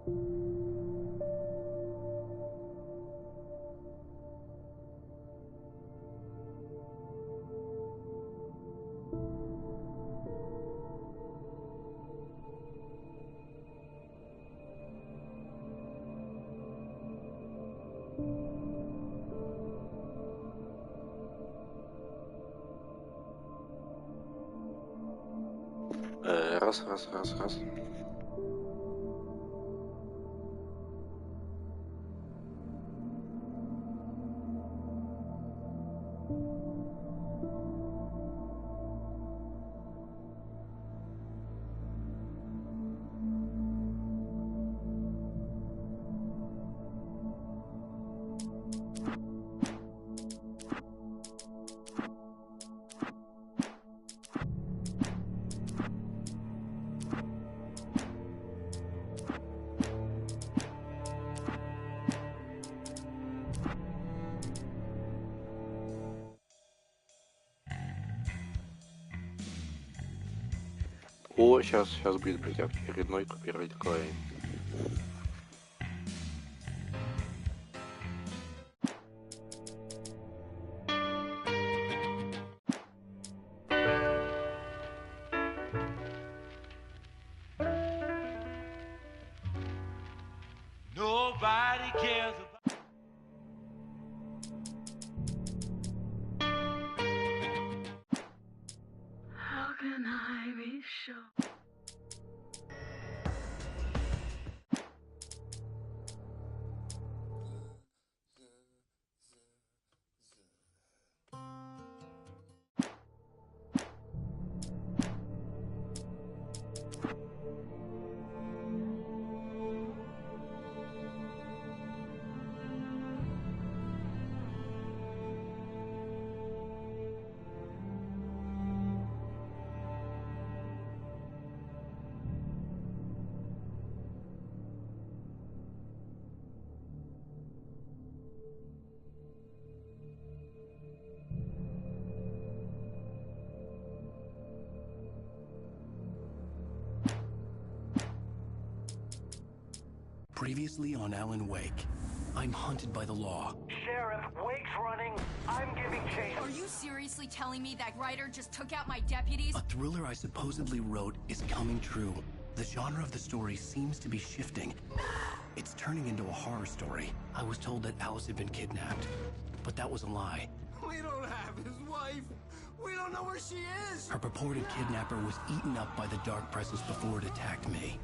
Раз. О, сейчас будет, блядь, очередной копирайт клейм. Nobody cares about. How can I be sure? Previously on Alan Wake, I'm hunted by the law. Sheriff, Wake's running. I'm giving chase. Are you seriously telling me that writer just took out my deputies? A thriller I supposedly wrote is coming true. The genre of the story seems to be shifting. It's turning into a horror story. I was told that Alice had been kidnapped, but that was a lie. We don't have his wife. We don't know where she is. Her purported kidnapper was eaten up by the dark presence before it attacked me.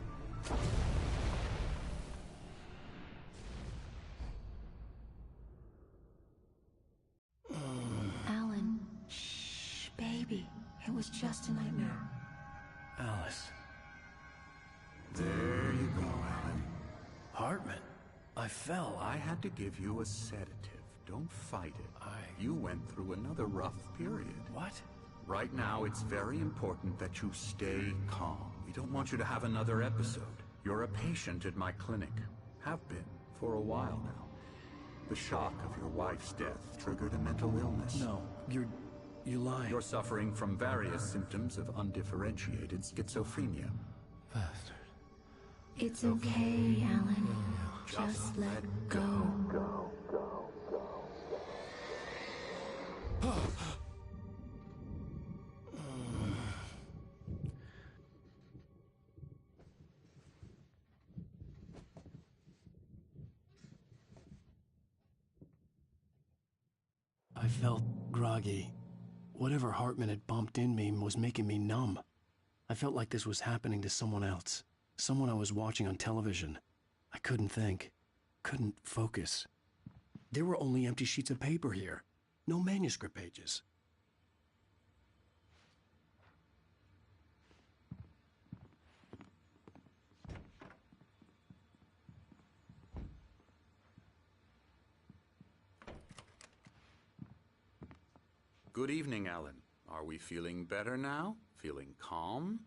Alan, shh, baby. It was just a nightmare. Alice. There you go, Alan. Hartman. I fell. I had to give you a sedative. Don't fight it. You went through another rough period. What? Right now, it's very important that you stay calm. We don't want you to have another episode. You're a patient at my clinic. Have been for a while now. The shock of your wife's death triggered a mental illness. No, you're lying. You're suffering from various symptoms of undifferentiated schizophrenia. Bastard. It's okay, Alan. Just let go. I felt groggy. Whatever Hartman had bumped in me was making me numb. I felt like this was happening to someone else. Someone I was watching on television. I couldn't think. Couldn't focus. There were only empty sheets of paper here. No manuscript pages. Good evening, Alan. Are we feeling better now? Feeling calm?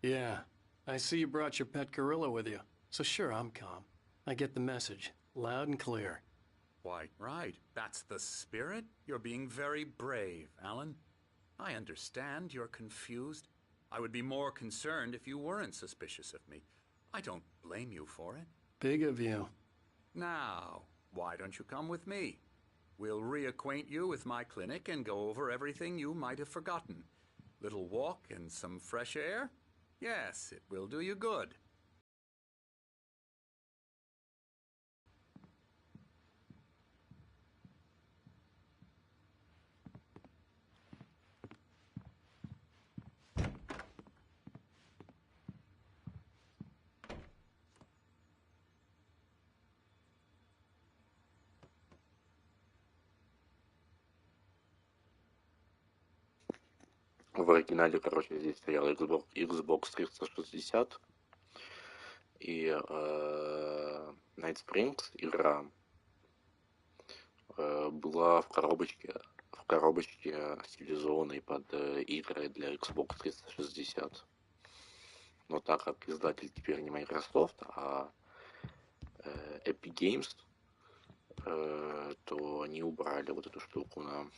Yeah. I see you brought your pet gorilla with you. So sure, I'm calm. I get the message. Loud and clear. Why, right. That's the spirit. You're being very brave, Alan. I understand you're confused. I would be more concerned if you weren't suspicious of me. I don't blame you for it. Big of you. Now, why don't you come with me? We'll reacquaint you with my clinic and go over everything you might have forgotten. Little walk and some fresh air? Yes, it will do you good. В оригинале, короче, здесь стоял Xbox 360 и Night Springs игра была в коробочке стилизованной под игры для Xbox 360. Но так как издатель теперь не Microsoft, а Epic Games, то они убрали вот эту штуку на...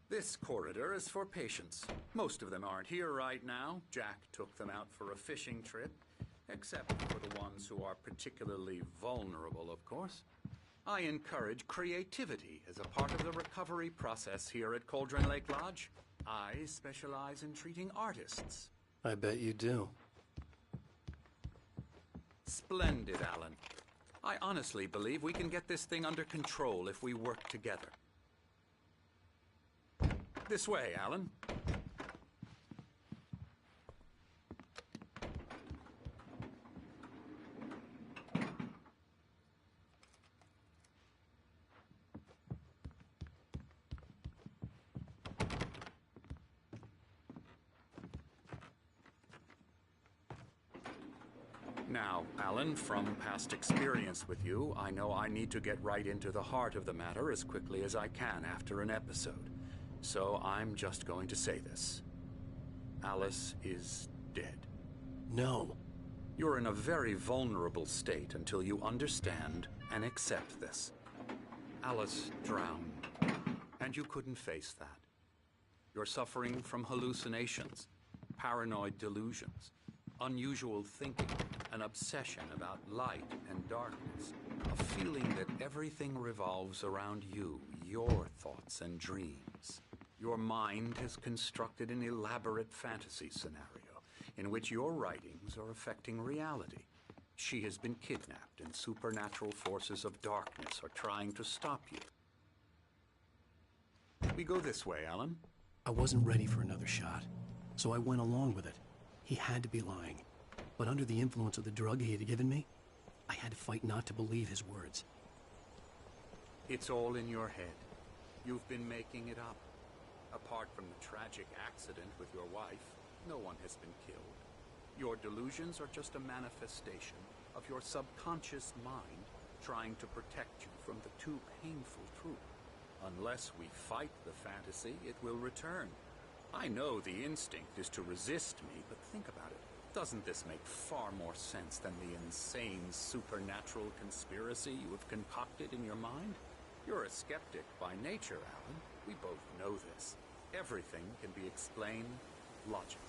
This corridor is for patients. Most of them aren't here right now. Jack took them out for a fishing trip, except for the ones who are particularly vulnerable, of course. I encourage creativity as a part of the recovery process here at Cauldron Lake Lodge. I specialize in treating artists. I bet you do. Splendid, Alan. I honestly believe we can get this thing under control if we work together. This way, Alan. Now, Alan, from past experience with you, I know I need to get right into the heart of the matter as quickly as I can after an episode. So I'm just going to say this. Alice is dead. No. You're in a very vulnerable state until you understand and accept this. Alice drowned, and you couldn't face that. You're suffering from hallucinations, paranoid delusions, unusual thinking, an obsession about light and darkness, a feeling that everything revolves around you, your thoughts and dreams. Your mind has constructed an elaborate fantasy scenario in which your writings are affecting reality. She has been kidnapped and supernatural forces of darkness are trying to stop you. We go this way, Alan. I wasn't ready for another shot, so I went along with it. He had to be lying. But under the influence of the drug he had given me, I had to fight not to believe his words. It's all in your head. You've been making it up. Apart from the tragic accident with your wife, no one has been killed. Your delusions are just a manifestation of your subconscious mind trying to protect you from the too painful truth. Unless we fight the fantasy, it will return. I know the instinct is to resist me, but think about it. Doesn't this make far more sense than the insane supernatural conspiracy you have concocted in your mind? You're a skeptic by nature, Alan. We both know this. Everything can be explained logically.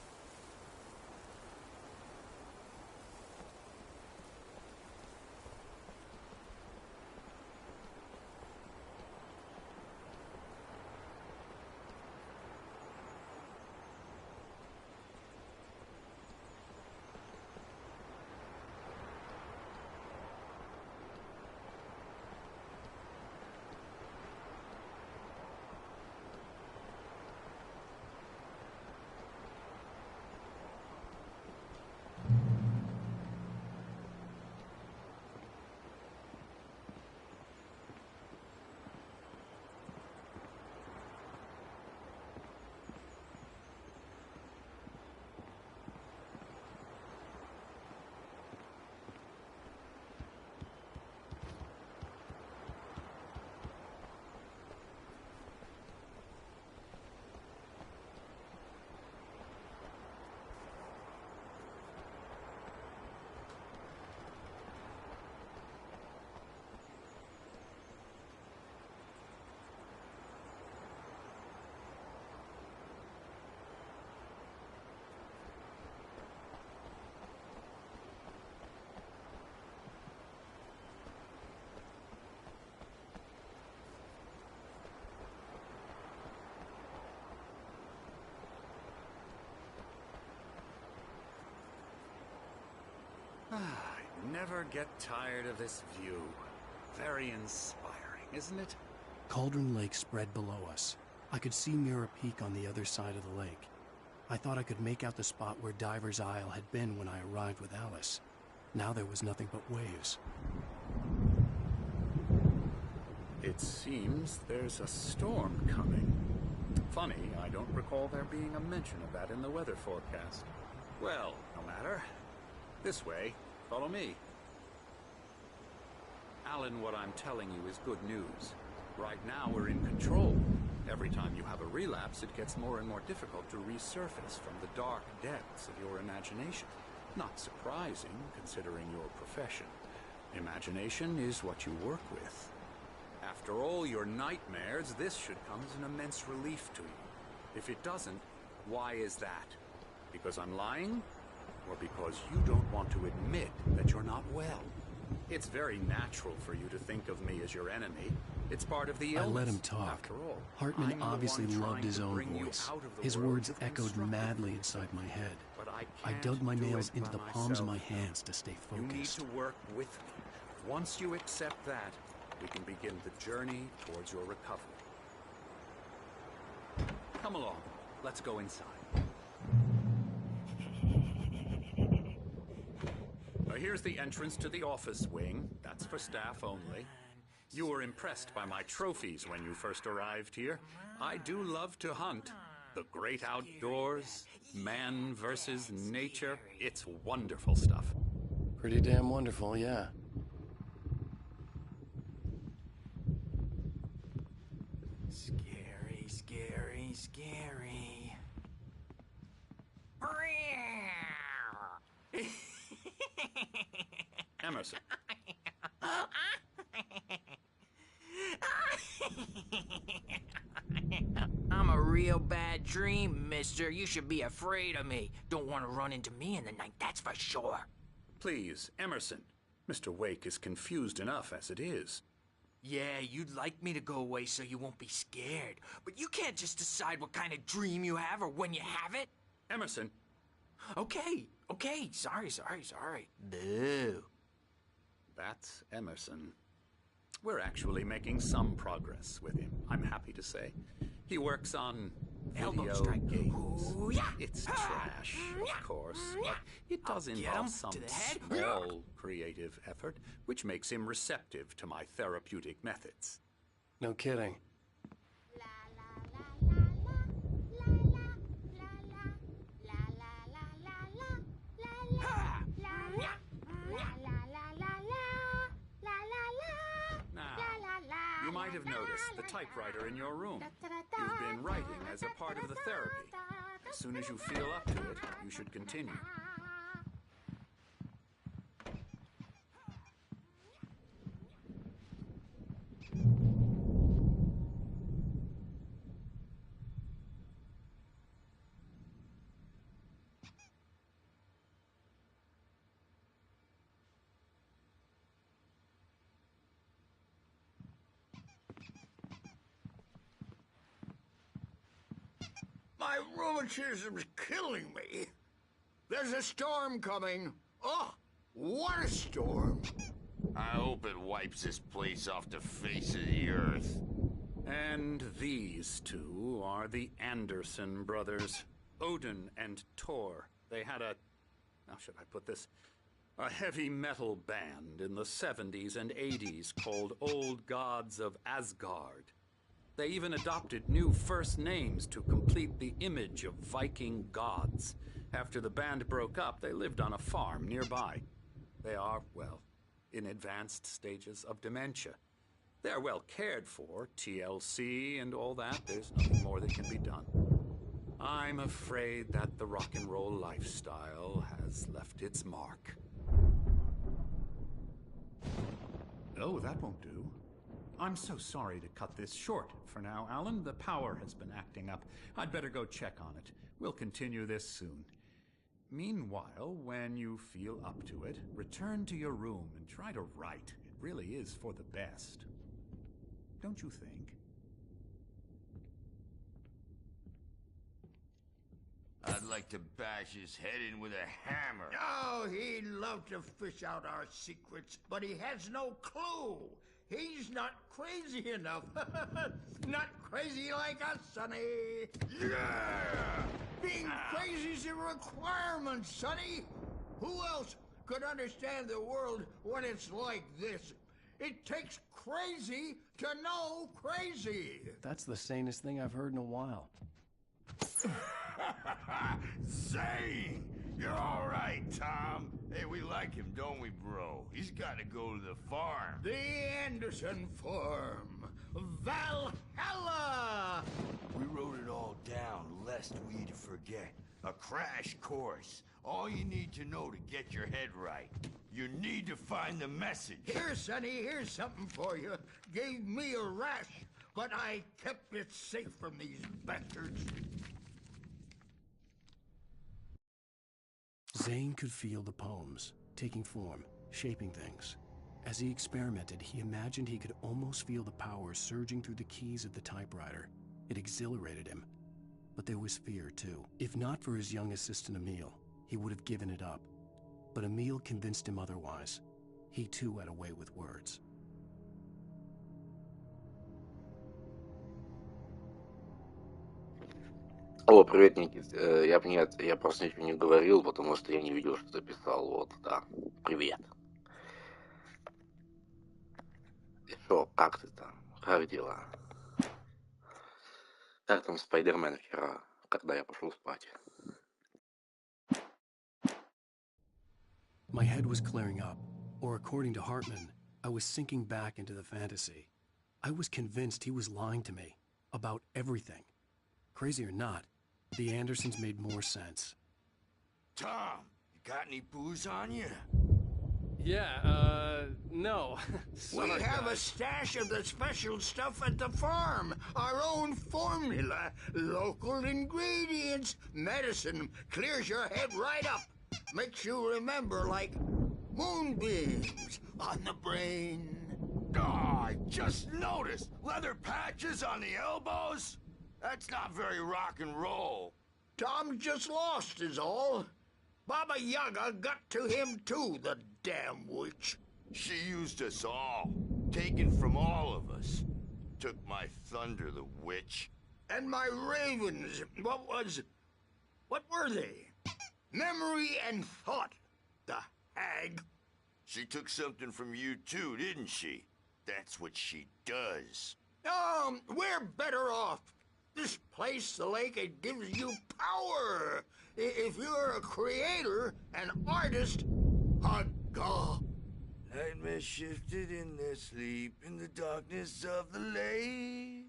never get tired of this view. Very inspiring, isn't it? Cauldron Lake spread below us. I could see Mirror Peak on the other side of the lake. I thought I could make out the spot where Diver's Isle had been when I arrived with Alice. Now there was nothing but waves. It seems there's a storm coming. Funny, I don't recall there being a mention of that in the weather forecast. Well, no matter. This way. Follow me. Alan, what I'm telling you is good news. Right now we're in control. Every time you have a relapse, it gets more and more difficult to resurface from the dark depths of your imagination. Not surprising, considering your profession. Imagination is what you work with. After all your nightmares, this should come as an immense relief to you. If it doesn't, why is that? Because I'm lying? Or because you don't want to admit that you're not well? It's very natural for you to think of me as your enemy. It's part of the illness. I let him talk. After all, Hartman I'm the obviously one loved trying his to own bring you voice. out of the His world words you've echoed constructed. madly inside my head. But I can't dug my do nails it into by the palms of myself. my hands to stay You need focused. to work with me. Once you accept that, we can begin the journey towards your recovery. Come along. Let's go inside. Here's the entrance to the office wing. That's for staff only. You were impressed by my trophies when you first arrived here. I do love to hunt. The great outdoors, man versus nature. It's wonderful stuff. Pretty damn wonderful, yeah. Scary, scary, scary. Emerson. I'm a real bad dream, mister. You should be afraid of me. Don't want to run into me in the night, that's for sure. Please, Emerson. Mr. Wake is confused enough as it is. Yeah, you'd like me to go away so you won't be scared. But you can't just decide what kind of dream you have or when you have it. Emerson. Okay. Sorry. Boo. That's Emerson. We're actually making some progress with him, I'm happy to say. He works on Elbow video strike. games. Ooh, yeah. It's trash, of course, but it does I'll get involve him some to the head. small creative effort, which makes him receptive to my therapeutic methods. No kidding. Now, you might have noticed the typewriter in your room. You've been writing as a part of the therapy. As soon as you feel up to it, you should continue. My rheumatism's killing me. There's a storm coming. Oh, what a storm. I hope it wipes this place off the face of the earth. And these two are the Anderson brothers, Odin and Thor. They had how should I put this? A heavy metal band in the 70s and 80s called Old Gods of Asgard. They even adopted new first names to complete the image of Viking gods. After the band broke up, they lived on a farm nearby. They are, well, in advanced stages of dementia. They're well cared for, TLC and all that. There's nothing more that can be done. I'm afraid that the rock and roll lifestyle has left its mark. Oh, that won't do. I'm so sorry to cut this short for now, Alan. The power has been acting up. I'd better go check on it. We'll continue this soon. Meanwhile, when you feel up to it, return to your room and try to write. It really is for the best. Don't you think? I'd like to bash his head in with a hammer. Oh, he'd love to fish out our secrets, but he has no clue. He's not crazy enough. Not crazy like us, Sonny. Yeah! Being crazy's a requirement, Sonny. Who else could understand the world when it's like this? It takes crazy to know crazy. That's the sanest thing I've heard in a while. Zane! You're all right, Tom. Hey, we like him, don't we, bro? He's got to go to the farm. The Anderson Farm. Valhalla! We wrote it all down, lest we'd forget. A crash course. All you need to know to get your head right. You need to find the message. Here, Sonny, here's something for you. Gave me a rash, but I kept it safe from these bastards. Zane could feel the poems, taking form, shaping things. As he experimented, he imagined he could almost feel the power surging through the keys of the typewriter. It exhilarated him. But there was fear, too. If not for his young assistant Emil, he would have given it up. But Emil convinced him otherwise. He, too, had a way with words. О, привет, Никит. Я просто ничего не говорил, потому что я не видел, что ты писал. Вот, да. Привет. И шо, как ты там? Как дела? Как там Спайдермен вчера, когда я пошел спать? My head was clearing up, or according to Hartman, I was sinking back into the fantasy. I was convinced he was lying to me about everything. Crazy or not, the Andersons made more sense. Tom, you got any booze on you? Yeah, no. We have a stash of the special stuff at the farm. Our own formula. Local ingredients. Medicine. Clears your head right up. Makes you remember like moonbeams on the brain. Oh, I just noticed. Leather patches on the elbows? That's not very rock and roll. Tom just lost is all. Baba Yaga got to him too, the damn witch. She used us all. Taken from all of us. Took my thunder, the witch. And my ravens. What were they? Memory and thought. The hag. She took something from you too, didn't she? That's what she does. We're better off. This place, the lake, it gives you power. If you're a creator, an artist, a god. Nightmare shifted in their sleep in the darkness of the lake.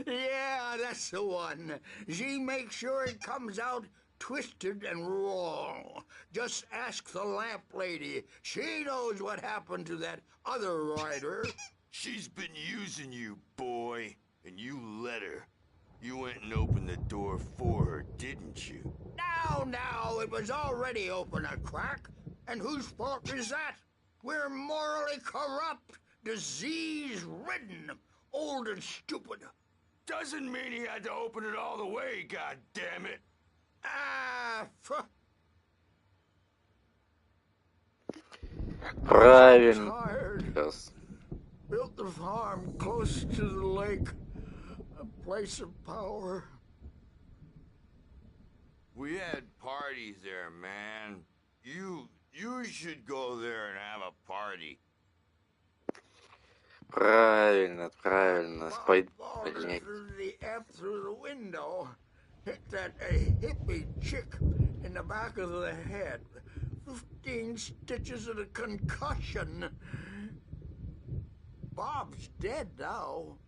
Yeah, that's the one. She makes sure it comes out twisted and wrong. Just ask the lamp lady. She knows what happened to that other writer. She's been using you, boy. And you let her. You went and opened the door for her, didn't you? Now, it was already open a crack. And whose fault is that? We're morally corrupt, disease-ridden, old and stupid. Doesn't mean he had to open it all the way, goddammit. Правильно. Tired. Сейчас. Built the farm close to the lake. A place of power. We had parties there, man. You should go there and have a party. Правильно. Fallen through the F through the window. Hit that hippie chick in the back of the head. 15 stitches and a concussion. Bob's dead now.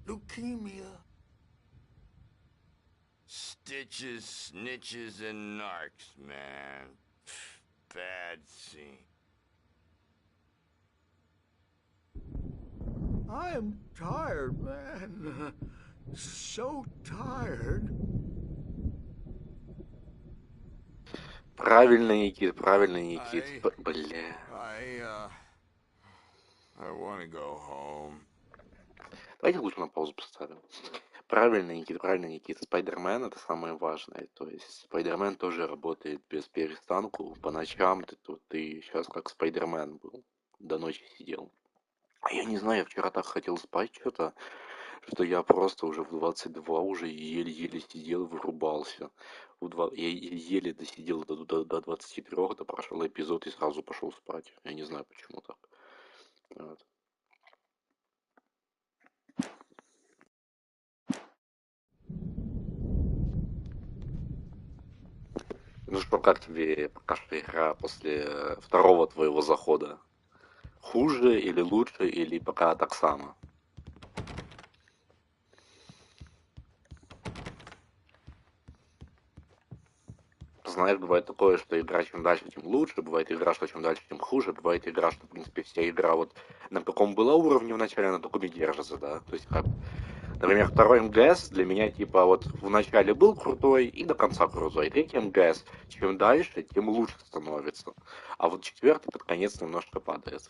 Leukemia. Stitches, snitches, and narcs, man. Bad scene. I am tired, man. So tired. Правильно, Никит. Бля. I want to go home. Давайте лучше на паузу поставим. правильно, Никита. Спайдермен это самое важное. То есть Спайдермен тоже работает без перестанку. По ночам ты сейчас как Спайдермен был. До ночи сидел. А я не знаю, я вчера так хотел спать что-то, что я просто уже в 22 уже еле-еле сидел, вырубался. Я еле досидел до 23, прошел эпизод и сразу пошел спать. Я не знаю, почему так. Вот. Ну что, как тебе пока что игра после второго твоего захода? Хуже или лучше, или пока так само? Знаешь, бывает такое, что игра чем дальше, тем лучше, бывает игра, что чем дальше, тем хуже, бывает игра, что, в принципе, вся игра вот на каком была уровне вначале, на таком и держится, да? То есть, как, например, второй МГС для меня, типа, вот в начале был крутой и до конца крутой. Третий МГС, чем дальше, тем лучше становится. А вот четвертый под конец немножко падает.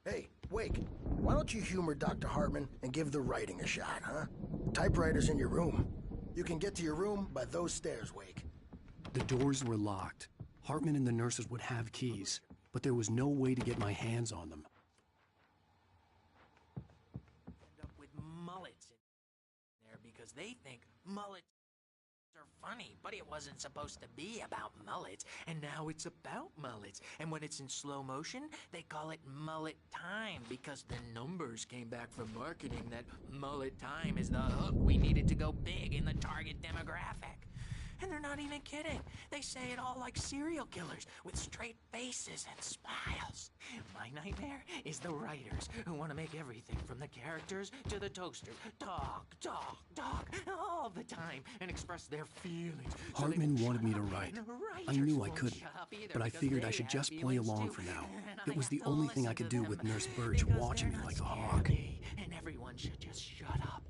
Hey, Wake, why don't you humor Dr. Hartman and give the writing a shot, huh? Typewriter's in your room. You can get to your room by those stairs, Wake. The doors were locked. Hartman and the nurses would have keys, but there was no way to get my hands on them. End up with mullets in there because they think mullets are funny, but it wasn't supposed to be about mullets, and now it's about mullets. And when it's in slow motion, they call it mullet time because the numbers came back from marketing that mullet time is the hook we needed to go big in the target demographic. And they're not even kidding. They say it all like serial killers with straight faces and smiles. My nightmare is the writers who want to make everything from the characters to the toaster talk all the time and express their feelings. Hartman wanted me to write. I knew I couldn't, but I figured I should just play along for now. It was the only thing I could do with Nurse Birch watching me like a hawk. And everyone should just shut up.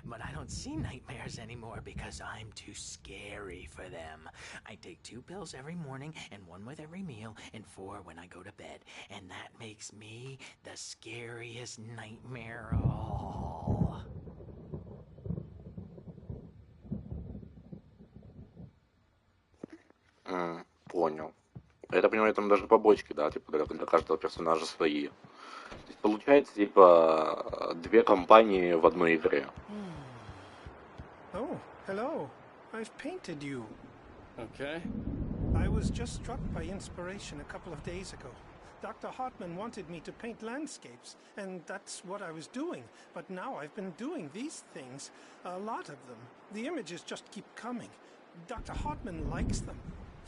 But I don't see nightmares anymore because I'm too scary for them. I take 2 pills every morning and 1 with every meal and 4 when I go to bed. And that makes me the scariest nightmare of all. Понял. Я так понимаю, там даже побочки, да, типа для каждого персонажа свои. То есть получается, типа, 2 кампании в одной игре. Oh, hello. I've painted you. Okay. I was just struck by inspiration a couple of days ago. Dr. Hartman wanted me to paint landscapes, and that's what I was doing. But now I've been doing these things, a lot of them. The images just keep coming. Dr. Hartman likes them.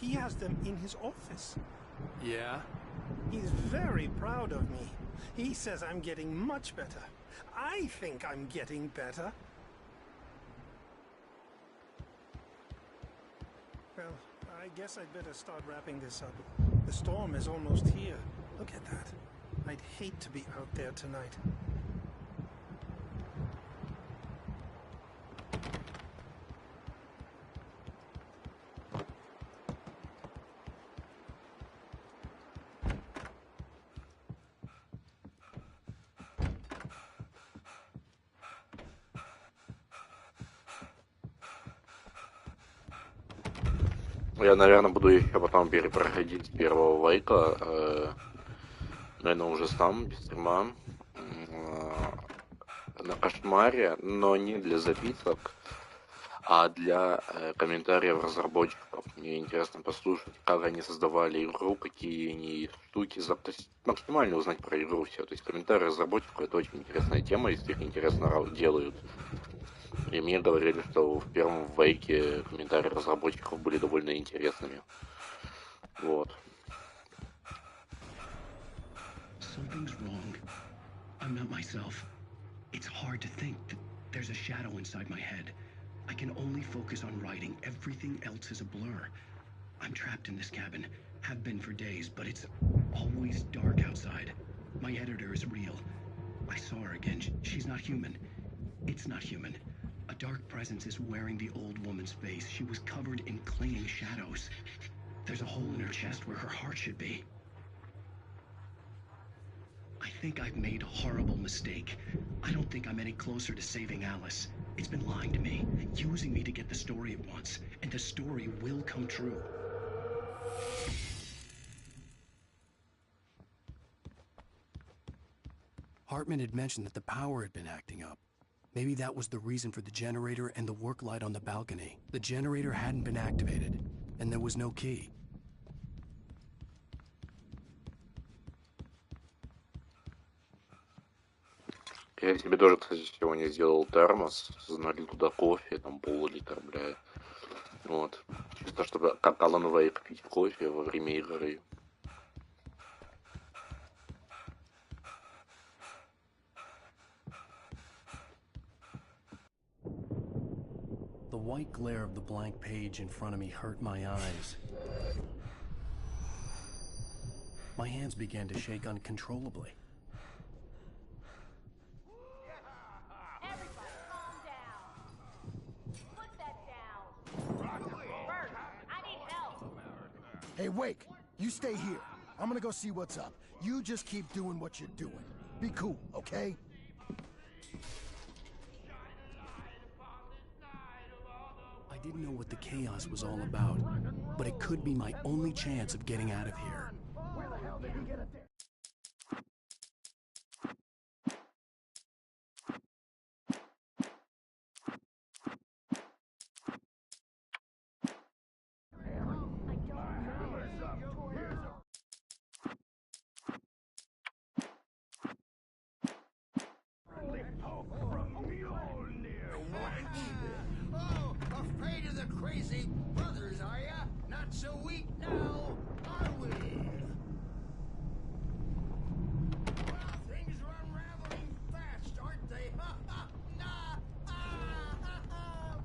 He has them in his office. Yeah? He's very proud of me. He says I'm getting much better. I think I'm getting better. Well, I guess I'd better start wrapping this up. The storm is almost here. Look at that. I'd hate to be out there tonight. Я, наверное, буду еще потом перепроходить первого Вейка. Наверное, уже сам, без стрима. На кошмаре, но не для записок, А для комментариев разработчиков мне интересно послушать, как они создавали игру, какие они штуки, то есть максимально узнать про игру все. То есть комментарии разработчиков это очень интересная тема, если их интересно делают. И мне говорили, что в первом вейке комментарии разработчиков были довольно интересными. Вот. Something's wrong. I'm not myself. It's hard to think that there's a shadow inside my head. I can only focus on writing. Everything else is a blur. I'm trapped in this cabin. Have been for days, but it's always dark outside. My editor is real. I saw her again. She's not human. It's not human. A dark presence is wearing the old woman's face. She was covered in clinging shadows. There's a hole in her chest where her heart should be. I think I've made a horrible mistake. I don't think I'm any closer to saving Alice. It's been lying to me, using me to get the story it wants, and the story will come true. Hartman had mentioned that the power had been acting up. Maybe that was the reason for the generator and the work light on the balcony. The generator hadn't been activated, and there was no key. Я себе тоже, кстати, сегодня сделал термос, налил туда кофе, там пол-литра, бля. Вот. Чисто чтобы как Alan Wake пить кофе во время игры. The white glare of the blank page in front of me hurt my eyes. My hands began to shake uncontrollably. Hey, Wake, you stay here. I'm gonna go see what's up. You just keep doing what you're doing. Be cool, okay? I didn't know what the chaos was all about, but it could be my only chance of getting out of here. Where the hell did he get it there? Oh, afraid of the crazy brothers, are ya? Not so weak now, are we? Well, things are unraveling fast, aren't they? Ha ha! Nah! Ah, ha, ha.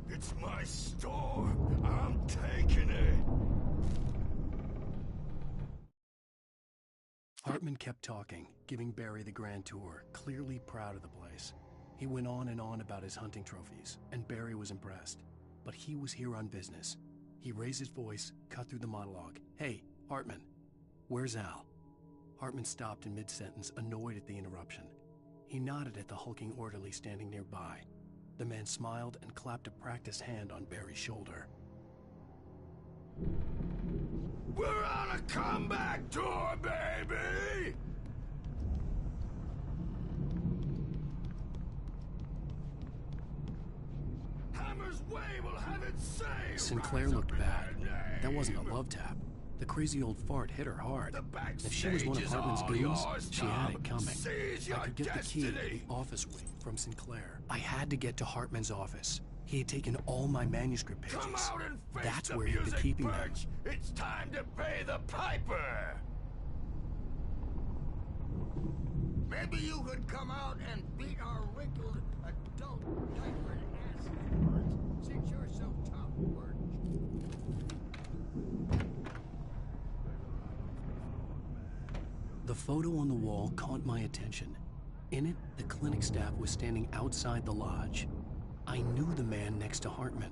It's my store. I'm taking it. Hartman kept talking, giving Barry the grand tour, clearly proud of the place. He went on and on about his hunting trophies, and Barry was impressed. But he was here on business. He raised his voice, cut through the monologue. Hey, Hartman, where's Al? Hartman stopped in mid-sentence, annoyed at the interruption. He nodded at the hulking orderly standing nearby. The man smiled and clapped a practiced hand on Barry's shoulder. We're on a comeback tour, baby! Hammer's Way will have it saved! Sinclair looked bad. That wasn't a love tap. The crazy old fart hit her hard. If she was one of Hartman's goons, she had it coming. I could get the key to the office wing from Sinclair. I had to get to Hartman's office. He had taken all my manuscript pages. Come out and face That's the where he'd been music, keeping them. Birch. It's time to pay the piper! Maybe you could come out and beat our wrinkled adult diapered asses, since you're so tough, Birch. The photo on the wall caught my attention. In it, the clinic staff was standing outside the lodge. I knew the man next to Hartman.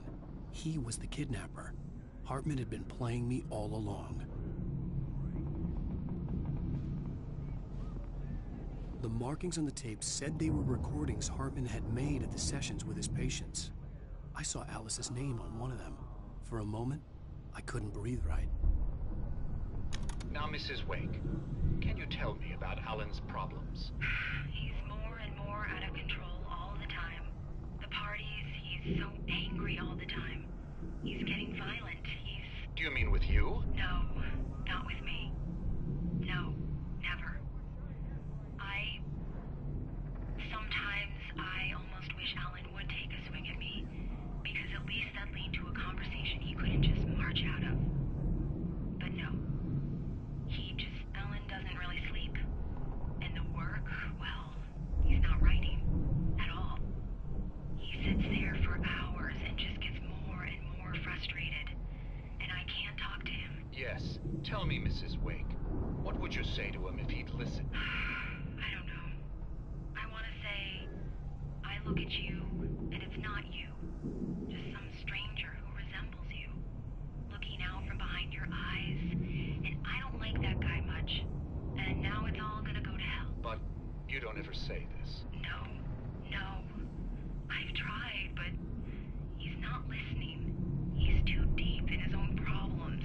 He was the kidnapper. Hartman had been playing me all along. The markings on the tape said they were recordings Hartman had made at the sessions with his patients. I saw Alice's name on one of them. For a moment, I couldn't breathe right. Now, Mrs. Wake, can you tell me about Alan's problems? He's more and more out of control all the time. The parties, he's so angry all the time. He's getting violent. Do you mean with you? No, not with me. No, never. Sometimes I almost wish Alan would take a swing at me, because at least that'd lead to a conversation he couldn't just march out of. But no. Alan doesn't really sleep. And the work, well, he's not writing at all. He sits there for hours and just gets more and more frustrated. And I can't talk to him. Yes. Tell me, Mrs. Wake. What would you say to him if he'd listen? I don't know. I want to say, I look at you, and it's not you. Just some stranger who resembles you. Looking out from behind your eyes. And I don't like that guy much. And now it's all gonna go to hell. But you don't ever say this. No. I've tried, but he's not listening. He's too deep in his own problems,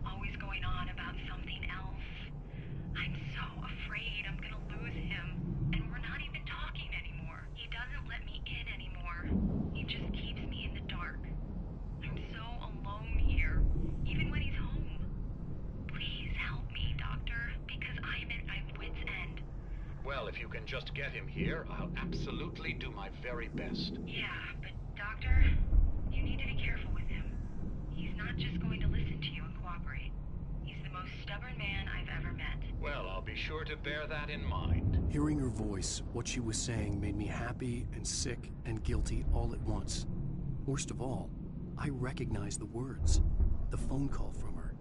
always going on about something else. I'm so afraid I'm gonna lose him, and we're not even talking anymore. He doesn't let me in anymore. He just keeps me in the dark. I'm so alone here, even when he's home. Please help me, Doctor, because I'm at my wit's end. Well, if you can just get him here, I'll absolutely do my very best. Yeah, but Doctor, you need to be careful with him. He's not just going to listen to you and cooperate. He's the most stubborn man I've ever met. Well, I'll be sure to bear that in mind. Hearing her voice, what she was saying made me happy and sick and guilty all at once. Worst of all, I recognized the words. The phone call from her.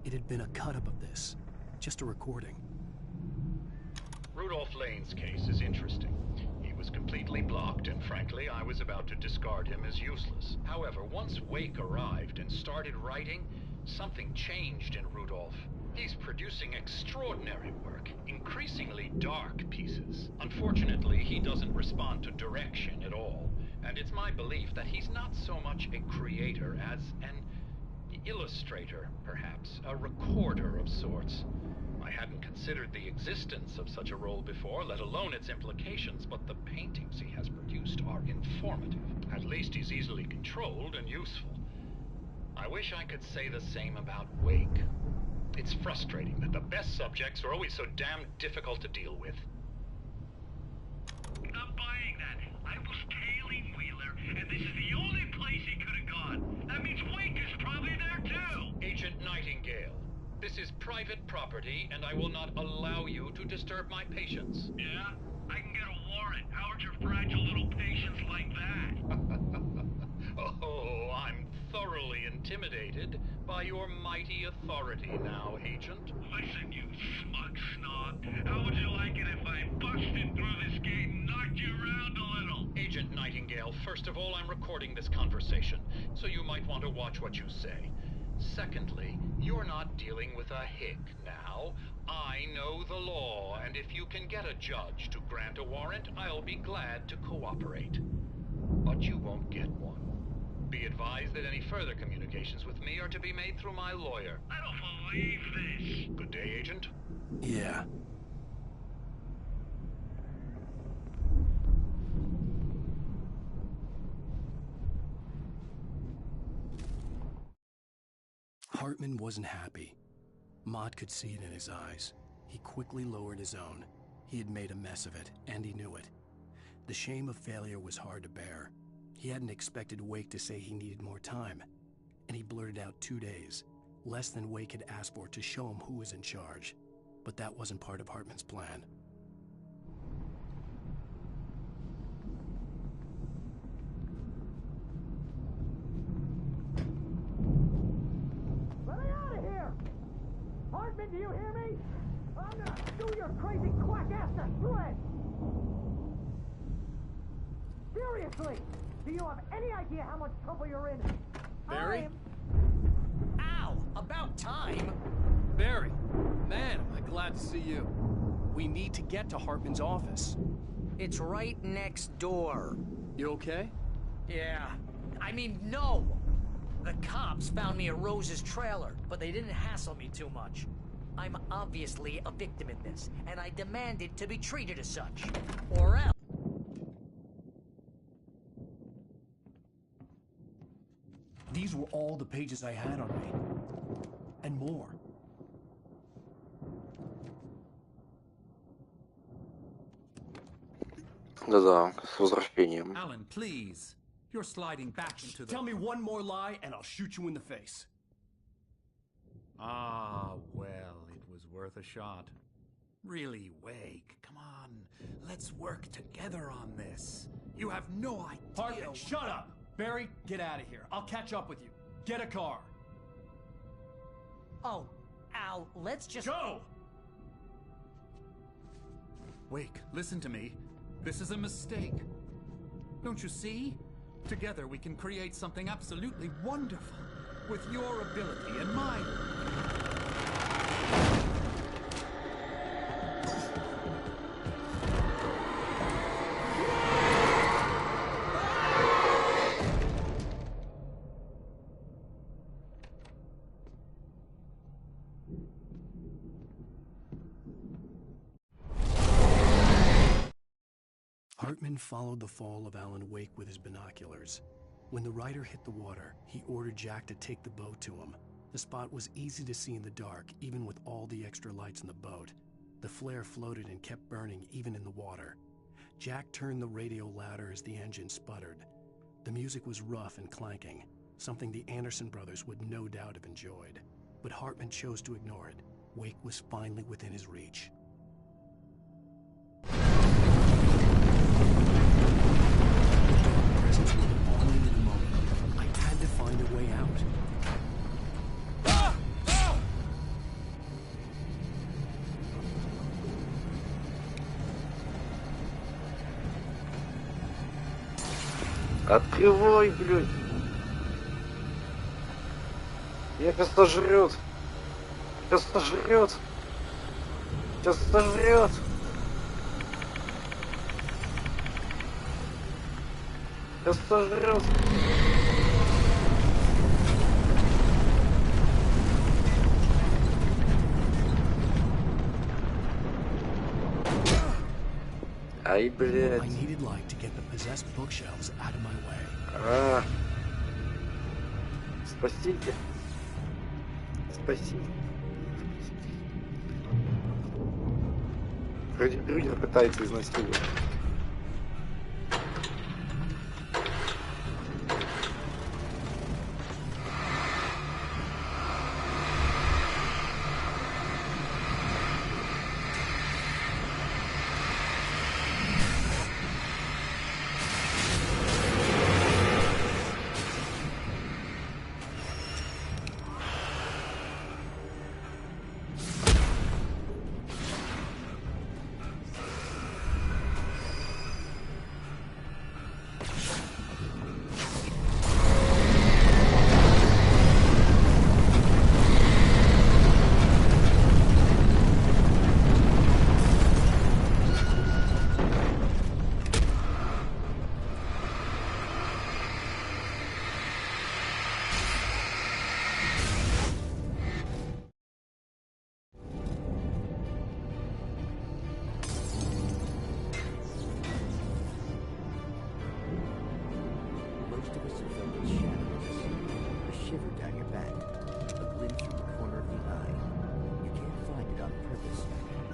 It had been a cut-up of this. Just a recording. Rudolph Lane's case is interesting. He was completely blocked, and frankly, I was about to discard him as useless. However, once Wake arrived and started writing, something changed in Rudolph. He's producing extraordinary work, increasingly dark pieces. Unfortunately, he doesn't respond to direction at all, and it's my belief that he's not so much a creator as an illustrator, perhaps, a recorder of sorts. I hadn't considered the existence of such a role before, let alone its implications, but the paintings he has produced are informative. At least he's easily controlled and useful. I wish I could say the same about Wake. It's frustrating that the best subjects are always so damn difficult to deal with. Not buying that. I was tailing Wheeler, and this is the only place he could have gone. That means Wake is probably there too. Agent Nightingale, this is private property, and I will not allow you to disturb my patients. Yeah? I can get a warrant. How would your fragile little patients like that? Oh, I'm thoroughly intimidated by your mighty authority now, Agent. Listen, you smug snob. How would you like it if I busted through this gate and knocked you around a little? Agent Nightingale, first of all, I'm recording this conversation, so you might want to watch what you say. Secondly, you're not dealing with a hick now. I know the law, and if you can get a judge to grant a warrant, I'll be glad to cooperate. But you won't get one. Be advised that any further communications with me are to be made through my lawyer. I don't believe this. Good day, Agent. Yeah. Hartman wasn't happy. Mott could see it in his eyes. He quickly lowered his own. He had made a mess of it, and he knew it. The shame of failure was hard to bear. He hadn't expected Wake to say he needed more time, and he blurted out 2 days, less than Wake had asked for, to show him who was in charge. But that wasn't part of Hartman's plan. Let me out of here! Hartman, do you hear me? I'm gonna chew your crazy quack ass to shreds! Seriously! Do you have any idea how much trouble you're in? Barry? Ow! About time! Barry, man, am I glad to see you. We need to get to Hartman's office. It's right next door. You okay? Yeah. I mean, no! The cops found me at Rose's trailer, but they didn't hassle me too much. I'm obviously a victim in this, and I demanded to be treated as such. Or else... were all the pages I had on me. And more. Да-да, с возвращением. Alan, please. You're sliding back into the... Tell me one more lie and I'll shoot you in the face. Ah, well, it was worth a shot. Really, Wake, come on. Let's work together on this. You have no idea... Hartman, shut up! Barry, get out of here. I'll catch up with you. Get a car. Oh, Al, let's just... Go! Wake, listen to me. This is a mistake. Don't you see? Together we can create something absolutely wonderful. With your ability and mine. Hartman followed the fall of Alan Wake with his binoculars. When the rider hit the water, he ordered Jack to take the boat to him. The spot was easy to see in the dark, even with all the extra lights in the boat. The flare floated and kept burning even in the water. Jack turned the radio louder as the engine sputtered. The music was rough and clanking, something the Anderson brothers would no doubt have enjoyed. But Hartman chose to ignore it. Wake was finally within his reach. Presence was only in the moment. I had to find a way out. Открывай, блядь! Я сейчас сожрет! Сейчас сожрет! Сейчас сожрет! Сейчас сожрет! Ай, блядь. I needed light to get the possessed bookshelves out of my way. Спасите. Спасите. Вроде Брюгер пытается изнасиловать.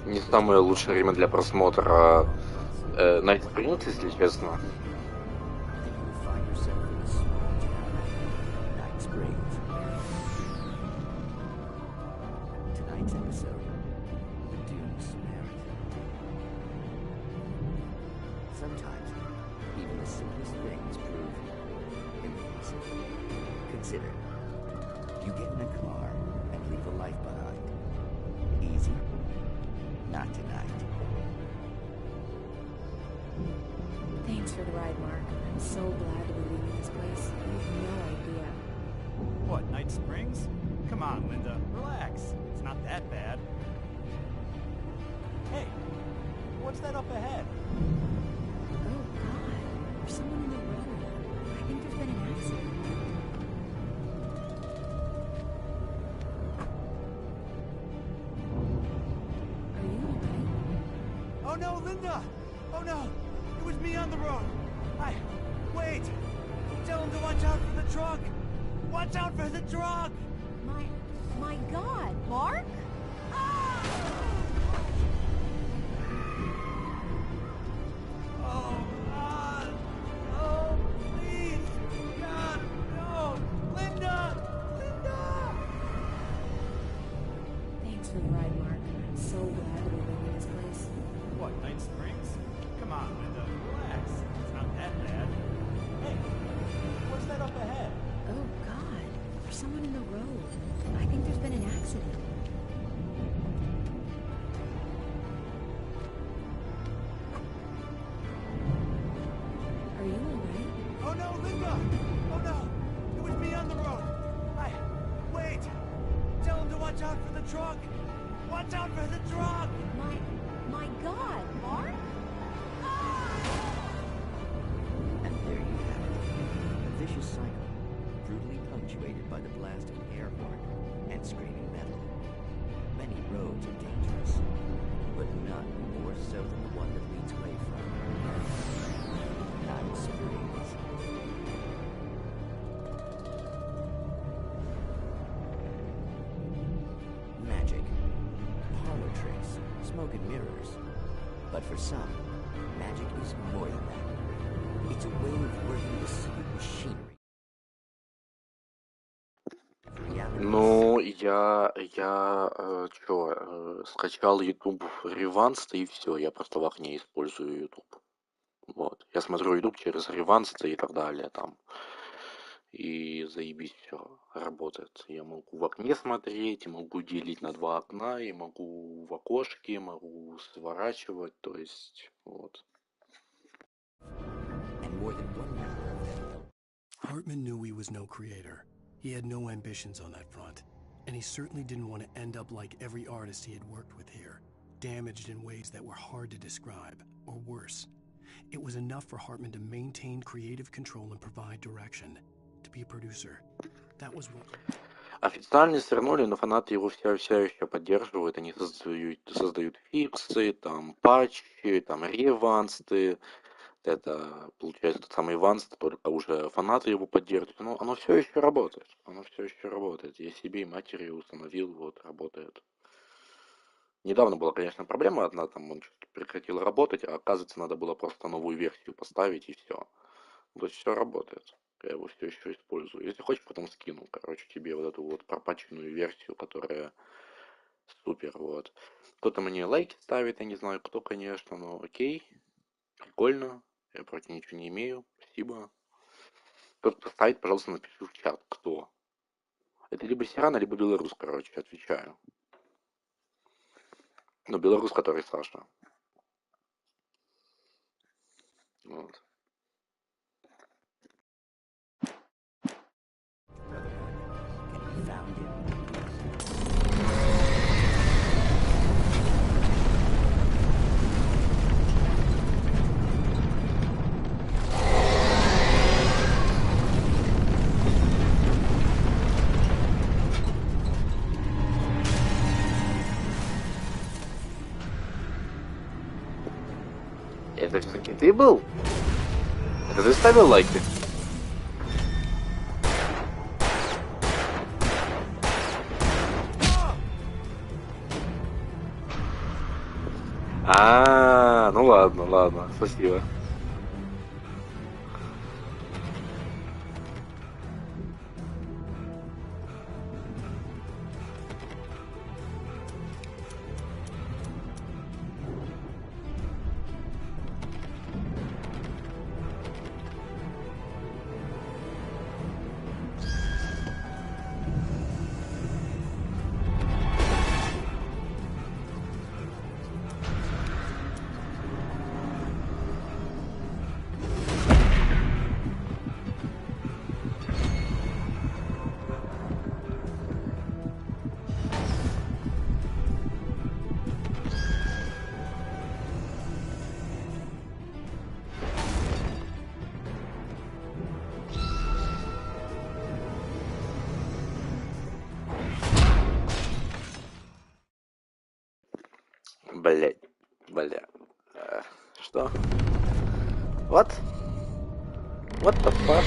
Не самое лучшее время для просмотра Night Springs, если честно. Consider, you get in a car and leave a life behind. Easy? Not tonight. Thanks for the ride, Mark. I'm so glad to be leaving this place. You have no idea. What, Night Springs? Come on, Linda. Relax. It's not that bad. Hey, what's that up ahead? Oh, God. There's someone in the road. I think there's been an accident. Oh no, Linda! Oh no! It was me on the road! Wait! Tell him to watch out for the truck! Watch out for the drug! My God, Mark? Oh, God! Oh, please! God, no! Linda! Linda! Thanks for the ride, Mark. I'm so glad to be leaving this place. What, Night Springs? Come on, Linda, relax. It's not that bad. Hey, what's that up ahead? Oh, God. There's someone in the road. I think there's been an accident. Are you alright? Oh no, Linda! Oh no! It was me on the road! Wait! Tell him to watch out for the truck! Watch out for the truck! My God, Mark? And there you have it. A vicious cycle, brutally punctuated by the blast of an air horn and screaming metal. Many roads are dangerous, but none more so than the one that leads away from Night Springs. Magic, parlor tricks, smoke and mirrors. But for some, magic is more than that. It's a way of working with secret machinery. Ну, скачал YouTube Remastered и все, я просто в окне использую YouTube. Вот. Я смотрю YouTube через Remastered и так далее там. И заебись все работает. Я могу в окне смотреть, могу делить на два окна, и могу в окошке, могу сворачивать, то есть вот. Hartman knew he was no creator. He had no ambitions on that front. And he certainly didn't want to end up like every artist he had worked with here, damaged in ways that were hard to describe, or worse. It was enough for Hartman to maintain creative control and provide direction. To be a producer. That was what... Официально свернули, но фанаты его все еще поддерживают. Они создают фиксы, там патчи, там ревансты. Это, получается, тот самый Ванс, только уже фанаты его поддерживают. Но оно все еще работает. Оно все еще работает. Я себе и матери установил, вот, работает. Недавно была, конечно, проблема одна, там он что-то прекратил работать, а оказывается, надо было просто новую версию поставить и все. То есть все работает. Я его все еще использую. Если хочешь, потом скину, короче, тебе вот эту вот пропаченную версию, которая супер, вот. Кто-то мне лайки ставит, я не знаю, кто, конечно, но окей. Прикольно. Я против ничего не имею. Спасибо. Тот, кто ставит, пожалуйста, напиши в чат, кто. Это либо Сирана, либо Белорус, короче, отвечаю. Ну, Белорус, который Саша. Вот. Это все-таки ты был? Это ты ставил лайки? Ну ладно, спасибо. Блять. Что? What? What the fuck?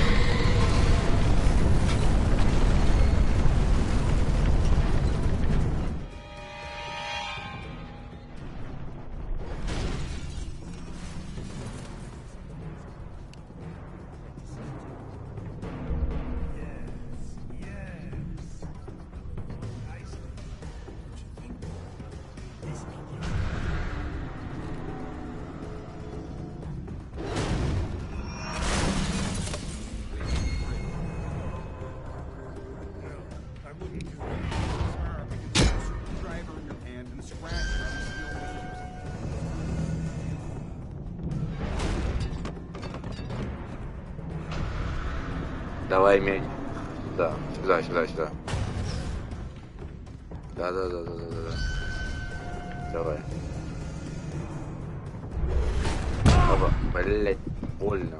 Давай мяч. Да, сюда, сюда, сюда. Да. Давай. Опа, блять, больно.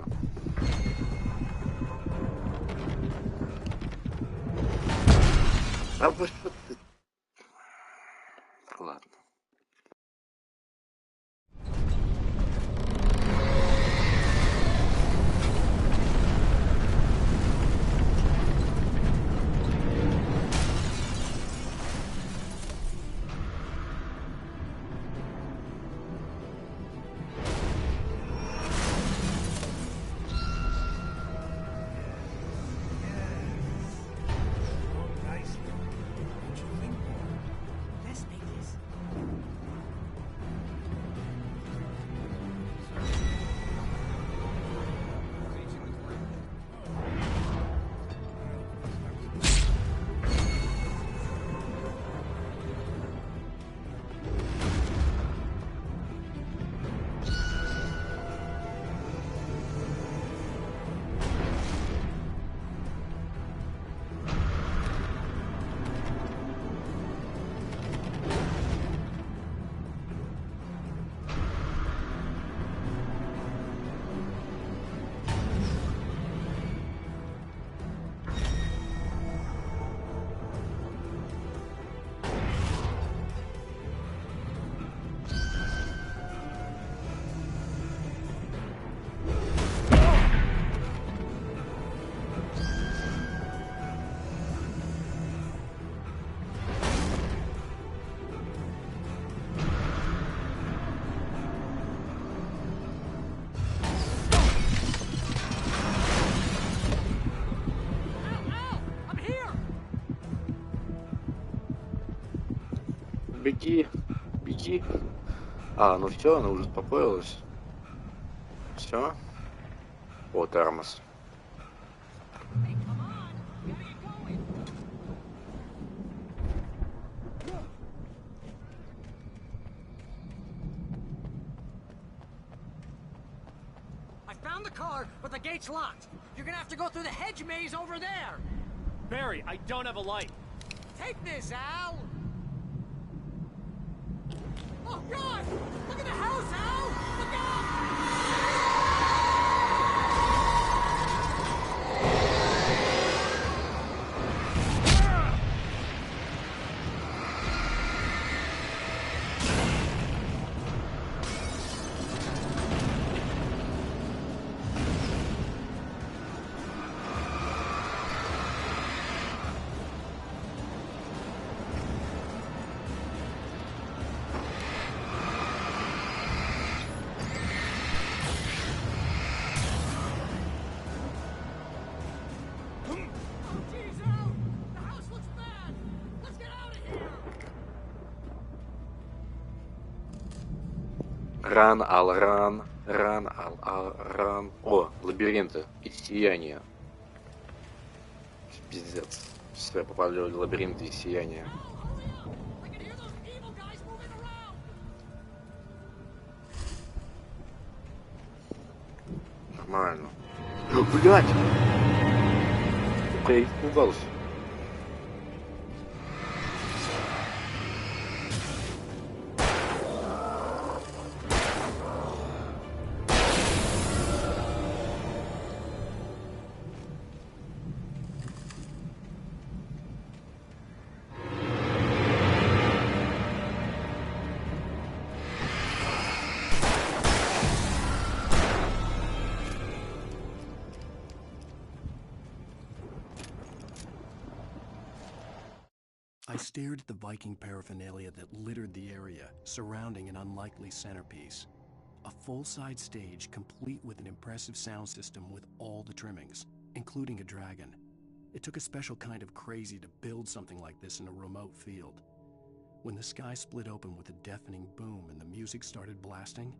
А вы что ты? Ладно. Беги, беги. А, ну все, она уже успокоилась. Все. О, термос. I found the car, but the gate's locked. You're gonna have to go through the hedge maze over there. Barry, I don't have a light. Take this, Al. Oh, God! Look at the house, Al! Look out! Ран, ал, ран, ран, ал, ран. О, лабиринты и сияние. Пиздец. Все, попали в лабиринты и сияние. Нормально. Блять! Я испугался. I stared at the Viking paraphernalia that littered the area, surrounding an unlikely centerpiece. A full-size stage complete with an impressive sound system with all the trimmings, including a dragon. It took a special kind of crazy to build something like this in a remote field. When the sky split open with a deafening boom and the music started blasting,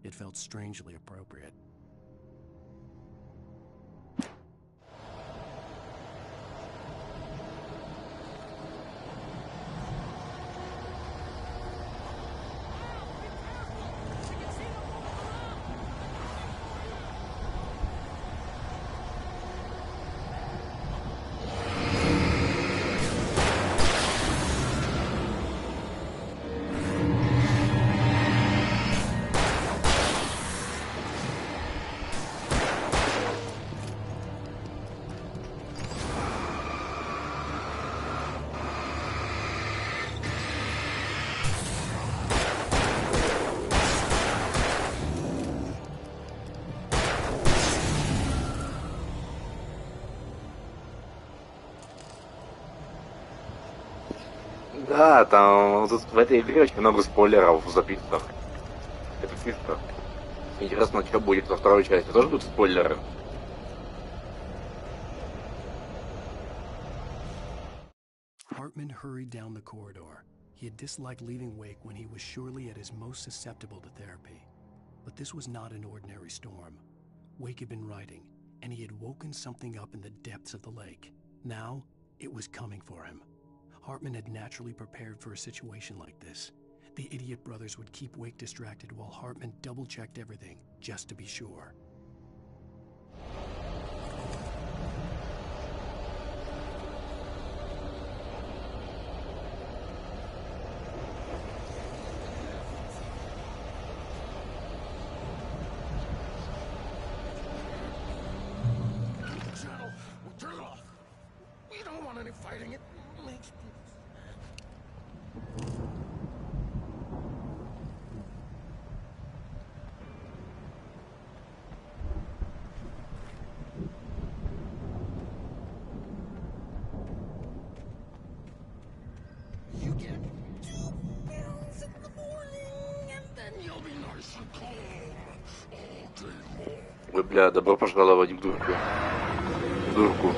it felt strangely appropriate. Да, там тут в этой игре очень много спойлеров в записках. Это фишка. Интересно, что будет во второй части. Тоже будут спойлеры? Hartman hurried down the corridor. He had disliked leaving Wake when he was surely at his most susceptible to therapy. But this was not an ordinary storm. Wake had been writing, and he had woken something up in the depths of the lake. Now, it was coming for him. Hartman had naturally prepared for a situation like this. The idiot brothers would keep Wake distracted while Hartman double-checked everything, just to be sure. Turn it off. We don't want any fighting. It makes people... You get 2 pills in the morning, and then you'll be nice and calm all day long. Ой, бля, добро пожаловать в дурку. Дурку.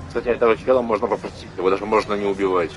Кстати, этого чела можно пропустить, его даже можно не убивать.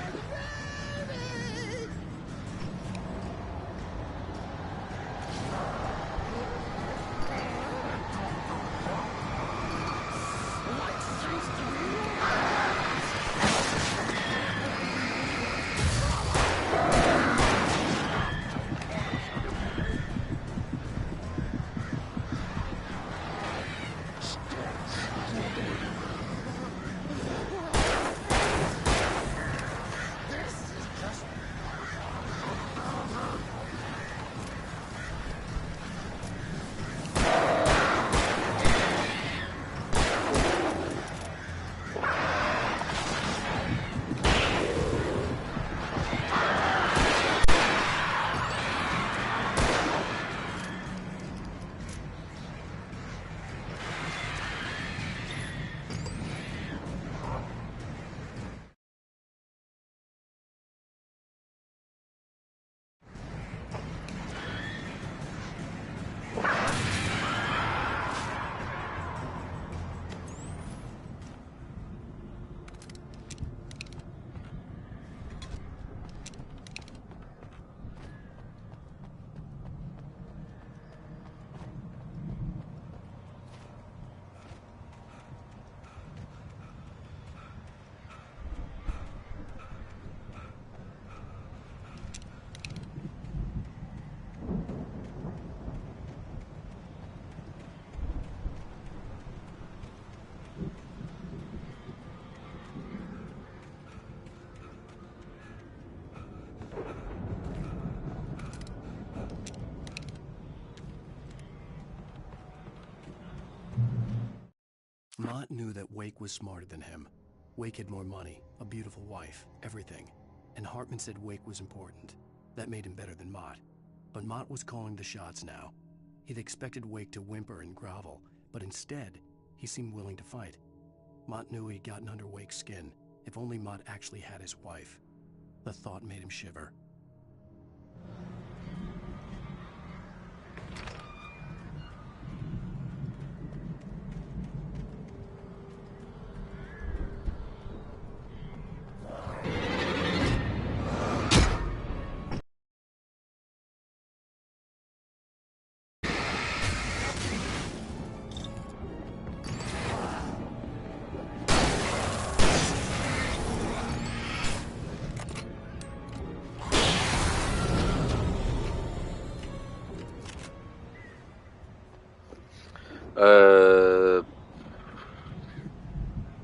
Mott knew that Wake was smarter than him. Wake had more money, a beautiful wife, everything. And Hartman said Wake was important. That made him better than Mott. But Mott was calling the shots now. He'd expected Wake to whimper and grovel, but instead, he seemed willing to fight. Mott knew he'd gotten under Wake's skin. If only Mott actually had his wife. The thought made him shiver.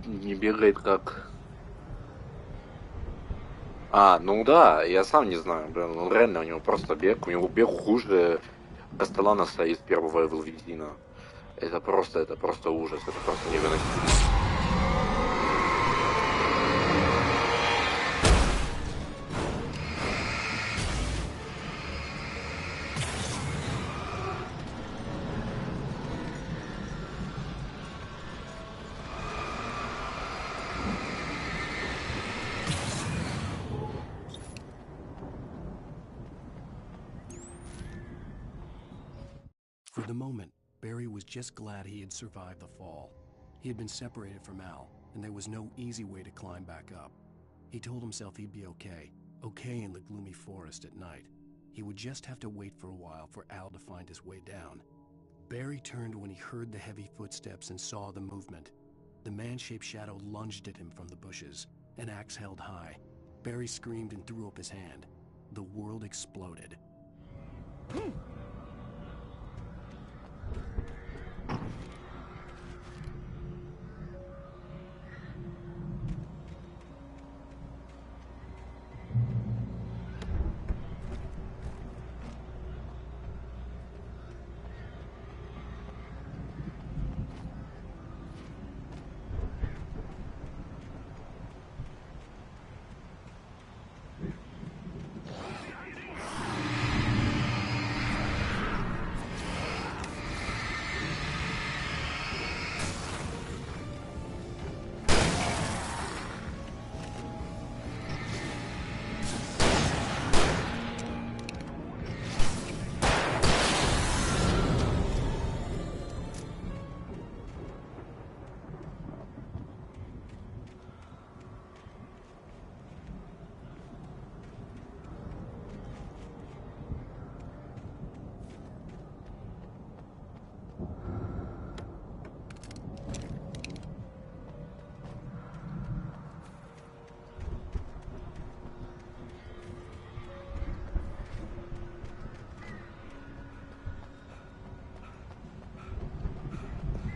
Не бегает как... А, ну да, я сам не знаю, блин, ну реально у него просто бег, у него бег хуже Кастеланоса из первого Evil Within. Это просто ужас, это просто невыносимо. For the moment, Barry was just glad he had survived the fall. He had been separated from Al, and there was no easy way to climb back up. He told himself he'd be okay in the gloomy forest at night. He would just have to wait for a while for Al to find his way down. Barry turned when he heard the heavy footsteps and saw the movement. The man-shaped shadow lunged at him from the bushes, an axe held high. Barry screamed and threw up his hand. The world exploded.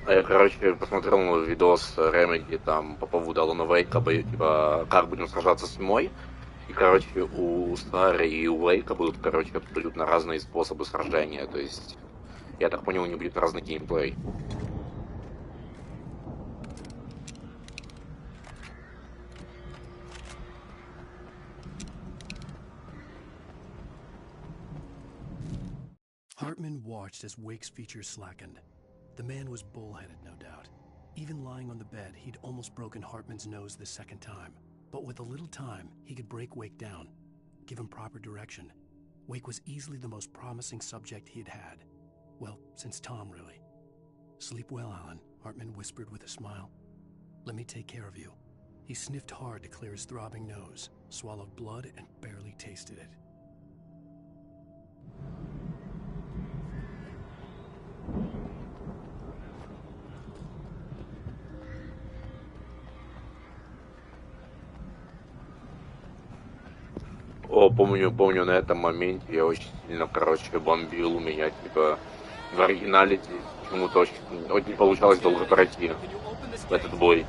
Я, короче, посмотрел видос Remedy там по поводу Алана Вейка, типа, как будем сражаться с тьмой. И, короче, у Стара и у Вейка будут, короче, абсолютно разные способы сражения. То есть, я так понял, у них будет разный геймплей. Hartman watched as Wake's features slackened. The man was bullheaded, no doubt. Even lying on the bed, he'd almost broken Hartman's nose the second time. But with a little time, he could break Wake down, give him proper direction. Wake was easily the most promising subject he'd had. Well, since Tom, really. Sleep well, Alan, Hartman whispered with a smile. Let me take care of you. He sniffed hard to clear his throbbing nose, swallowed blood, and barely tasted it. О, помню на этом моменте я очень сильно, короче, бомбил. У меня, типа, в оригинале почему-то очень не получалось долго пройти в этот бой.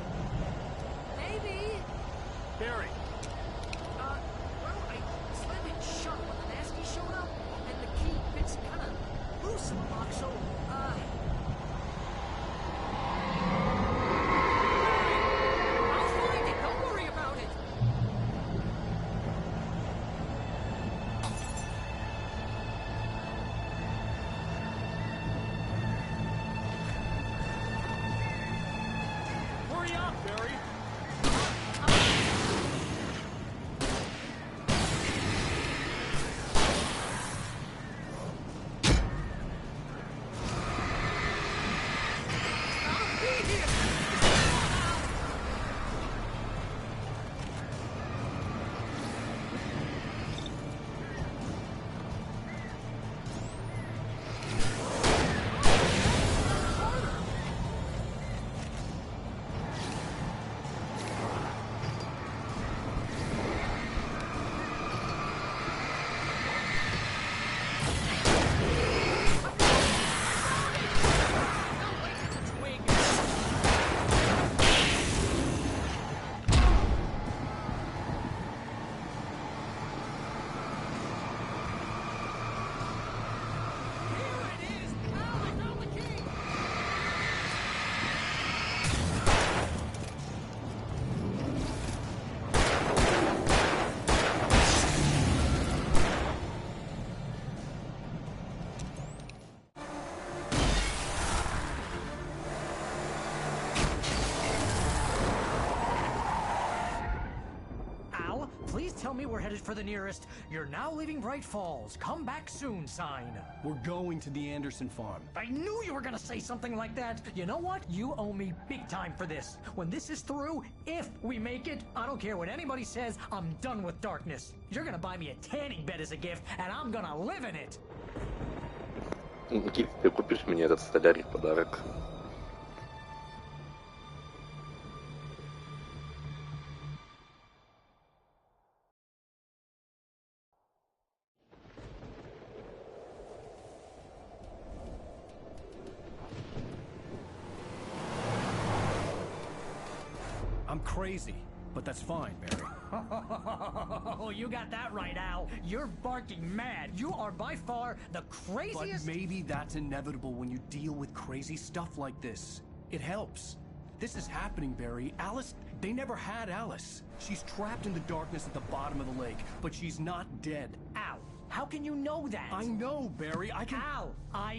tell me we're headed for the nearest "You're now leaving Bright Falls. Come back soon" sign. We're going to the Anderson farm. I knew you were gonna say something like that. You know what? You owe me big time for this. When this is through, if we make it, I don't care what anybody says, I'm done with darkness. You're gonna buy me a tanning bed as a gift, and I'm gonna live in it. Никита, ты купишь мне этот столярий в подарок? I'm crazy, but that's fine, Barry. Oh, you got that right, Al. You're barking mad. You are by far the craziest... But maybe that's inevitable when you deal with crazy stuff like this. It helps. This is happening, Barry. Alice, they never had Alice. She's trapped in the darkness at the bottom of the lake, but she's not dead. Al, how can you know that? I know, Barry. I can... Al,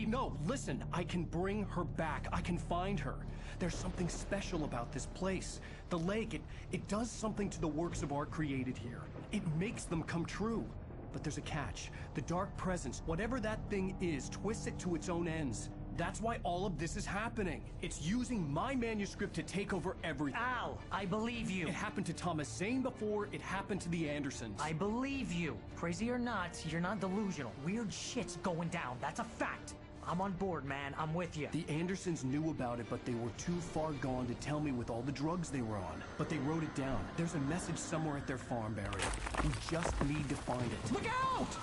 No, listen. I can bring her back. I can find her. There's something special about this place. The lake, it does something to the works of art created here. It makes them come true. But there's a catch. The dark presence, whatever that thing is, twists it to its own ends. That's why all of this is happening. It's using my manuscript to take over everything. Al, I believe you. It happened to Thomas Zane before, it happened to the Andersons. I believe you. Crazy or not, you're not delusional. Weird shit's going down. That's a fact. I'm on board, man. I'm with you. The Andersons knew about it, but they were too far gone to tell me with all the drugs they were on. But they wrote it down. There's a message somewhere at their farm, Barry. We just need to find it. Look out!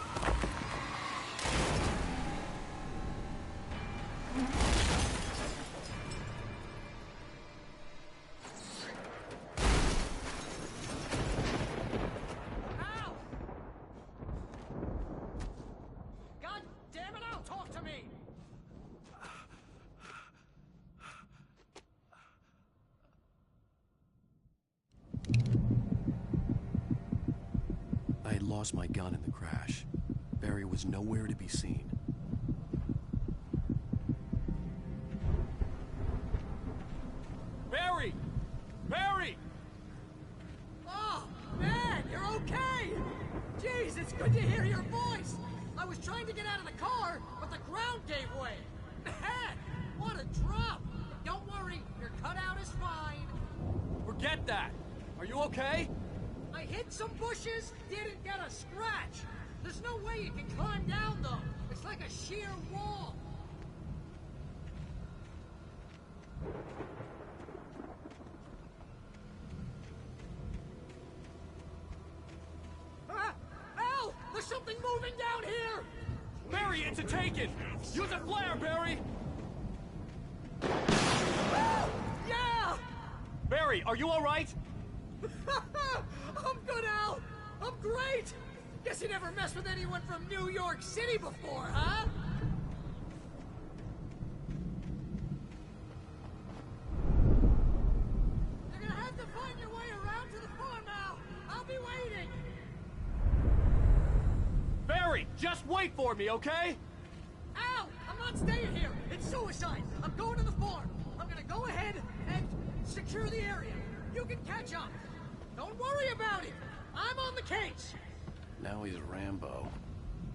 Al! God damn it, Al, talk to me! I had lost my gun in the crash. Barry was nowhere to be seen. Barry! Barry! Oh, man, you're okay! Jeez, it's good to hear your voice! I was trying to get out of the car, but the ground gave way! Man, what a drop! Don't worry, your cutout is fine. Forget that! Are you okay? I hit some bushes, didn't get a scratch. There's no way you can climb down, though. It's like a sheer wall. Ah! Al! There's something moving down here! Barry, it's a taken! Use a flare, Barry! Ah! Yeah! Barry, are you alright? I'm good, Al! I'm great! Guess you never messed with anyone from New York City before, huh? You're gonna have to find your way around to the farm, Al! I'll be waiting! Barry, just wait for me, okay? Al! I'm not staying here! It's suicide! I'm going to the farm! I'm gonna go ahead and secure the area. You can catch up. Don't worry about it! I'm on the case! Now he's Rambo.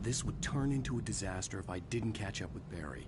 This would turn into a disaster if I didn't catch up with Barry.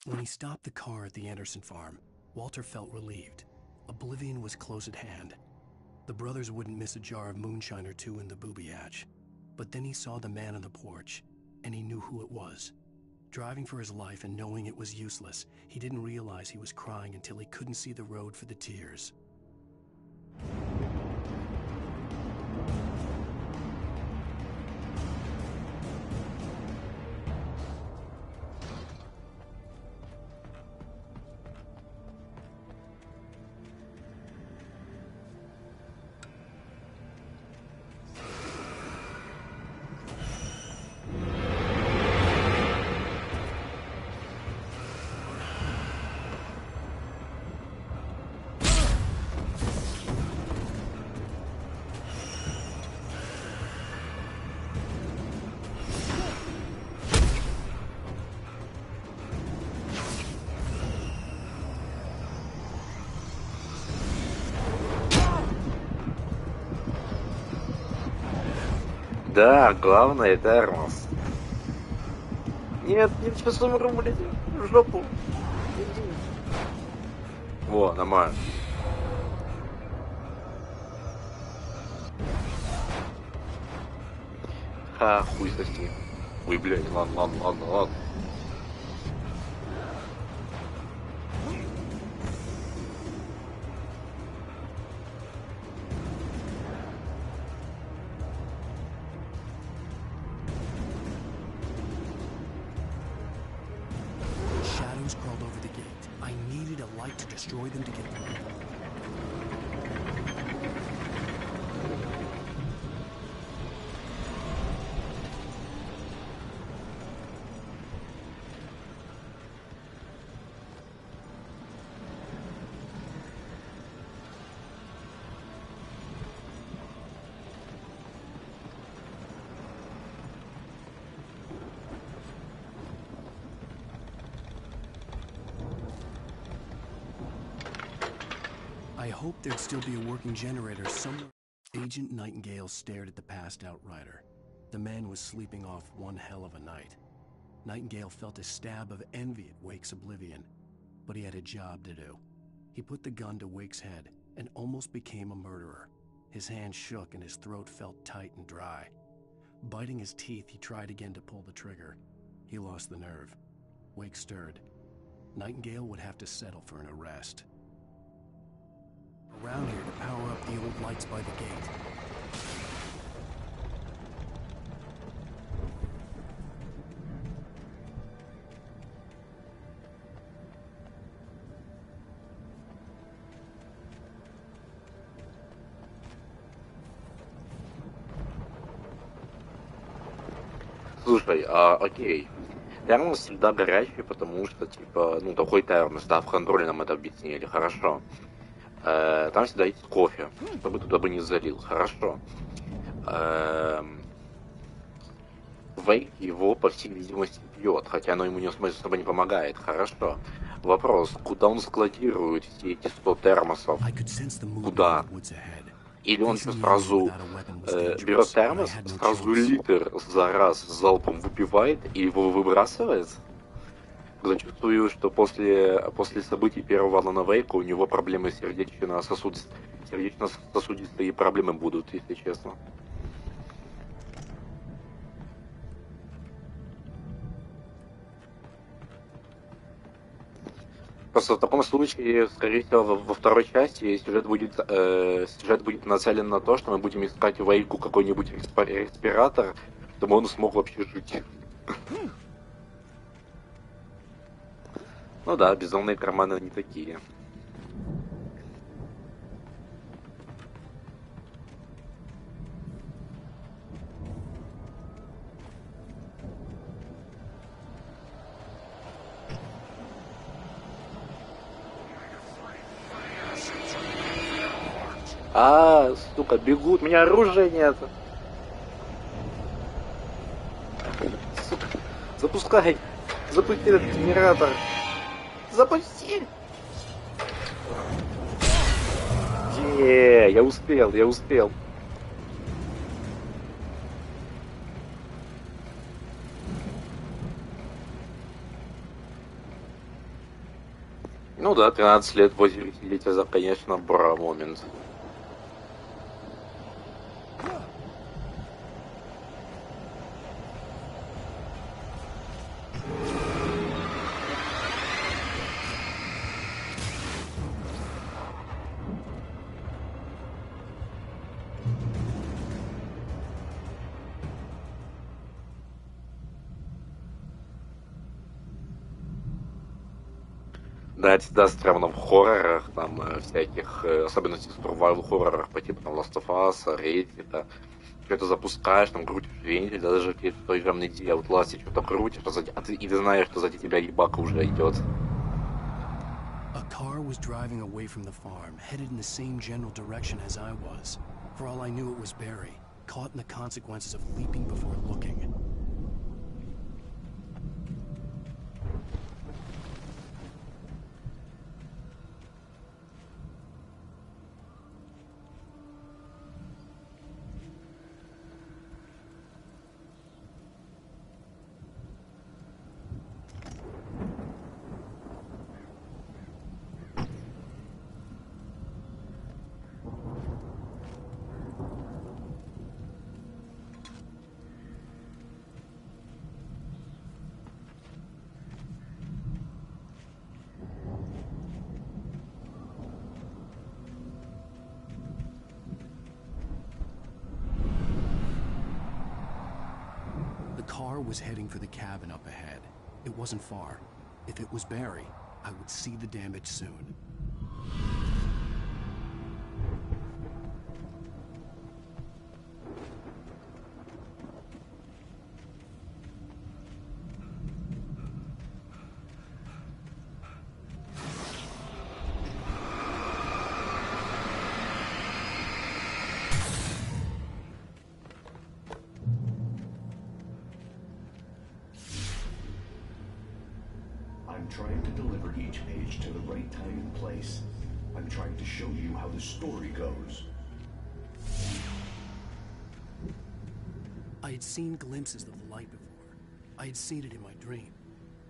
When he stopped the car at the Anderson farm, Walter felt relieved. Oblivion was close at hand. The brothers wouldn't miss a jar of moonshine or two in the booby hatch. But then he saw the man on the porch, and he knew who it was. Driving for his life and knowing it was useless, he didn't realize he was crying until he couldn't see the road for the tears. Да, главное термос. Нет, я сейчас умру, блядь, в жопу. Во, нормально. Ха, хуй сосни. Ой, блядь, ладно. Shadows crawled over the gate. I needed a light to destroy them to get through. I hoped there'd still be a working generator somewhere. Agent Nightingale stared at the passed out rider. The man was sleeping off one hell of a night. Nightingale felt a stab of envy at Wake's oblivion, but he had a job to do. He put the gun to Wake's head and almost became a murderer. His hand shook and his throat felt tight and dry. Biting his teeth, he tried again to pull the trigger. He lost the nerve. Wake stirred. Nightingale would have to settle for an arrest. Around here to power up the old lights by the gate. Слушай, окей. Термос всегда горячий, потому что, типа, ну, такой термос, да, в контроле нам это объяснили, хорошо. Там всегда есть кофе, чтобы туда бы не залил, хорошо. Вейк его, по всей видимости, пьет, хотя оно ему не особо не помогает, хорошо. Вопрос, куда он складирует все эти 100 термосов? Куда? Или он сразу берет термос, сразу литр за раз залпом выпивает и его выбрасывает? Я чувствую, что после событий первого Алана Вейка у него проблемы сердечно-сосудистые проблемы будут, если честно. Просто в таком случае, скорее всего, во второй части сюжет будет нацелен на то, что мы будем искать Вейку какой-нибудь респиратор, чтобы он смог вообще жить. Ну да, безумные карманы не такие. Сука, бегут, у меня оружия нет. Сука, запускай. Запусти этот генератор. Запусти! Я успел. Ну да, 13 лет в озере сидеть, это, конечно, бра момент. Да, это всегда странно в хоррорах, там, всяких, особенно в survival хоррорах по типу там Last of Us, Reddit, что-то запускаешь, там крутишь вентиль, даже в той же Amnesia Outlast что-то крутишь, и ты знаешь, что сзади тебя ебака уже идет. A car was driving away from the farm, headed in the same general direction as I was. For all I knew, it was Barry, caught in the consequences of leaping before looking. The car was heading for the cabin up ahead. It wasn't far. If it was Barry, I would see the damage soon. I'm trying to deliver each page to the right time and place. I'm trying to show you how the story goes. I had seen glimpses of the light before. I had seen it in my dream.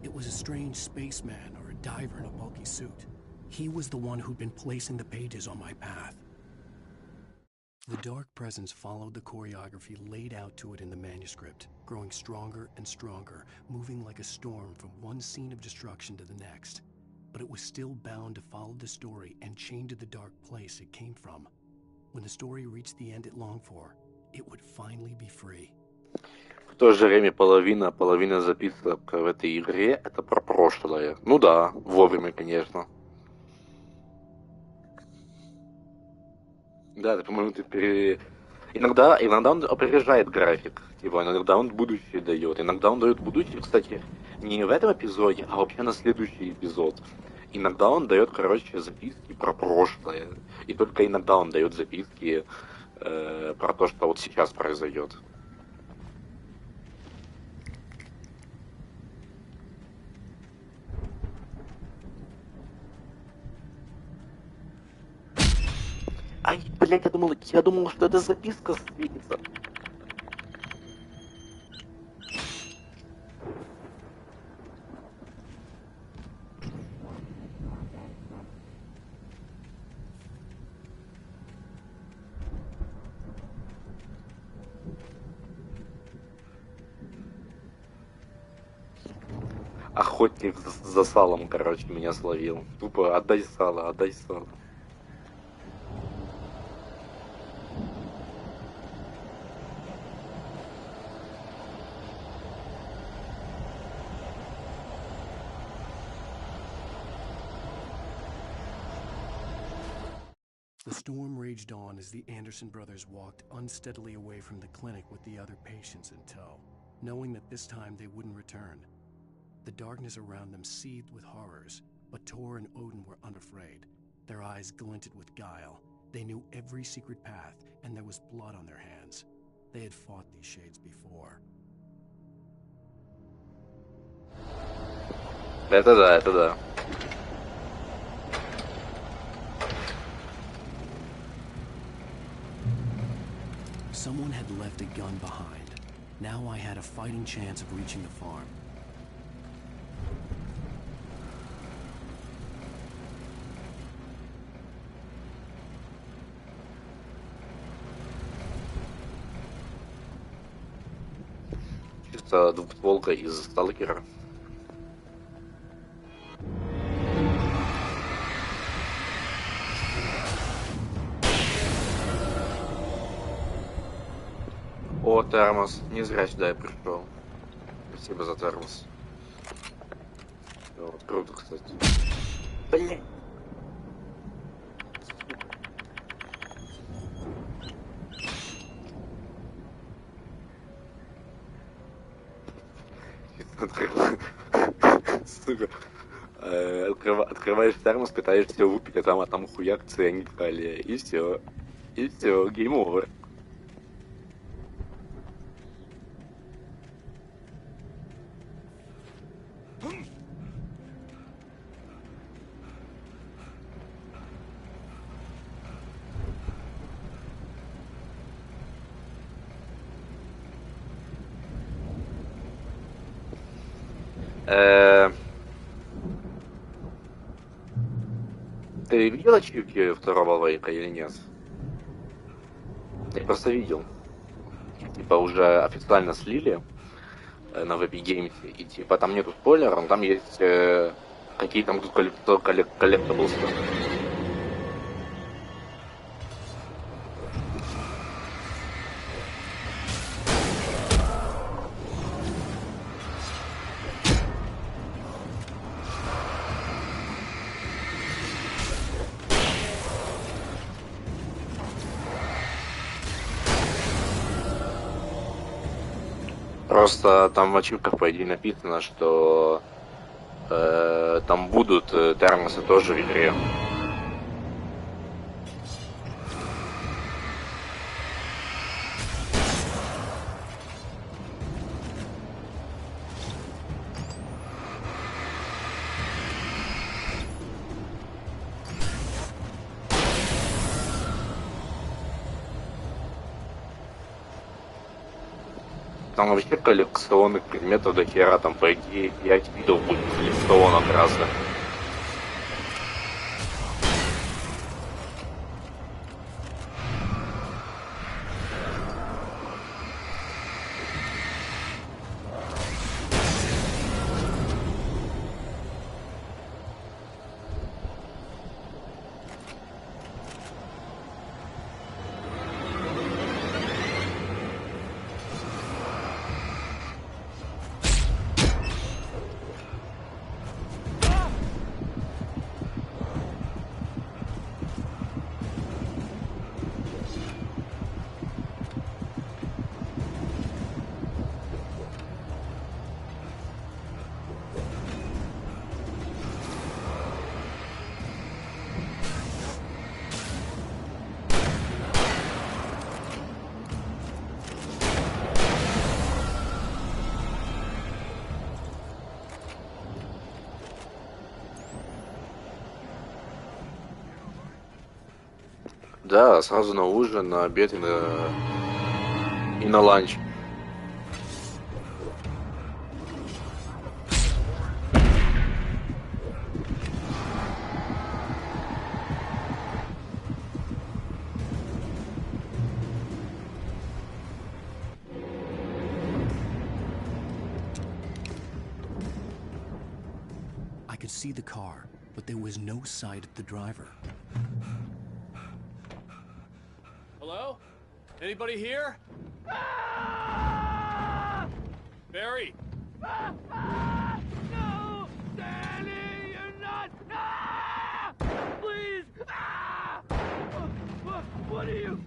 It was a strange spaceman or a diver in a bulky suit. He was the one who'd been placing the pages on my path. The dark presence followed the choreography laid out to it in the manuscript, growing stronger and stronger, moving like a storm from one scene of destruction to the next. But it was still bound to follow the story and chained to the dark place it came from. When the story reached the end it longed for, it would finally be free. В то же время половина записок в этой игре это про прошлое. Ну да, вовремя, конечно. Да, по-моему, иногда он опережает график, типа, иногда он будущее дает, иногда он дает будущее, кстати, не в этом эпизоде, а вообще на следующий эпизод. Иногда он дает, короче, записки про прошлое, и только иногда он дает записки про то, что вот сейчас произойдет. Ай, блядь, я думал, что это записка светится. Охотник за салом, короче, меня словил. Тупо отдай сало, отдай сало. The storm raged on as the Anderson brothers walked unsteadily away from the clinic with the other patients in tow, knowing that this time they wouldn't return. The darkness around them seethed with horrors, but Tor and Odin were unafraid. Their eyes glinted with guile. They knew every secret path, and there was blood on their hands. They had fought these shades before. Это да. Someone had left a gun behind. Now I had a fighting chance of reaching the farm. кажется, двухстволка из Сталкера. О, термос. Не зря сюда я пришел. Спасибо за термос. О, круто, кстати. Блин. Сука. Открываешь термос, пытаешься все выпить, а там хуяк цианид калия. И все. И все, гейм овер. Ты видел ачивки второго Вейка или нет? Я просто видел. Типа уже официально слили на Epic Games, и типа там нету спойлеров, но там есть какие там тут коллектаблсы. Просто там в ачивках, по идее, написано, что там будут термосы тоже в игре. Там вообще коллекционных предметов до хера, там по идее 5 видов будет коллекционных разных. Да, сразу на ужин, на обед и на ланч. I could see the car, but there was no sight of the driver. Hello? Anybody here? Barry? No! Danny, you're not! Please! What are you?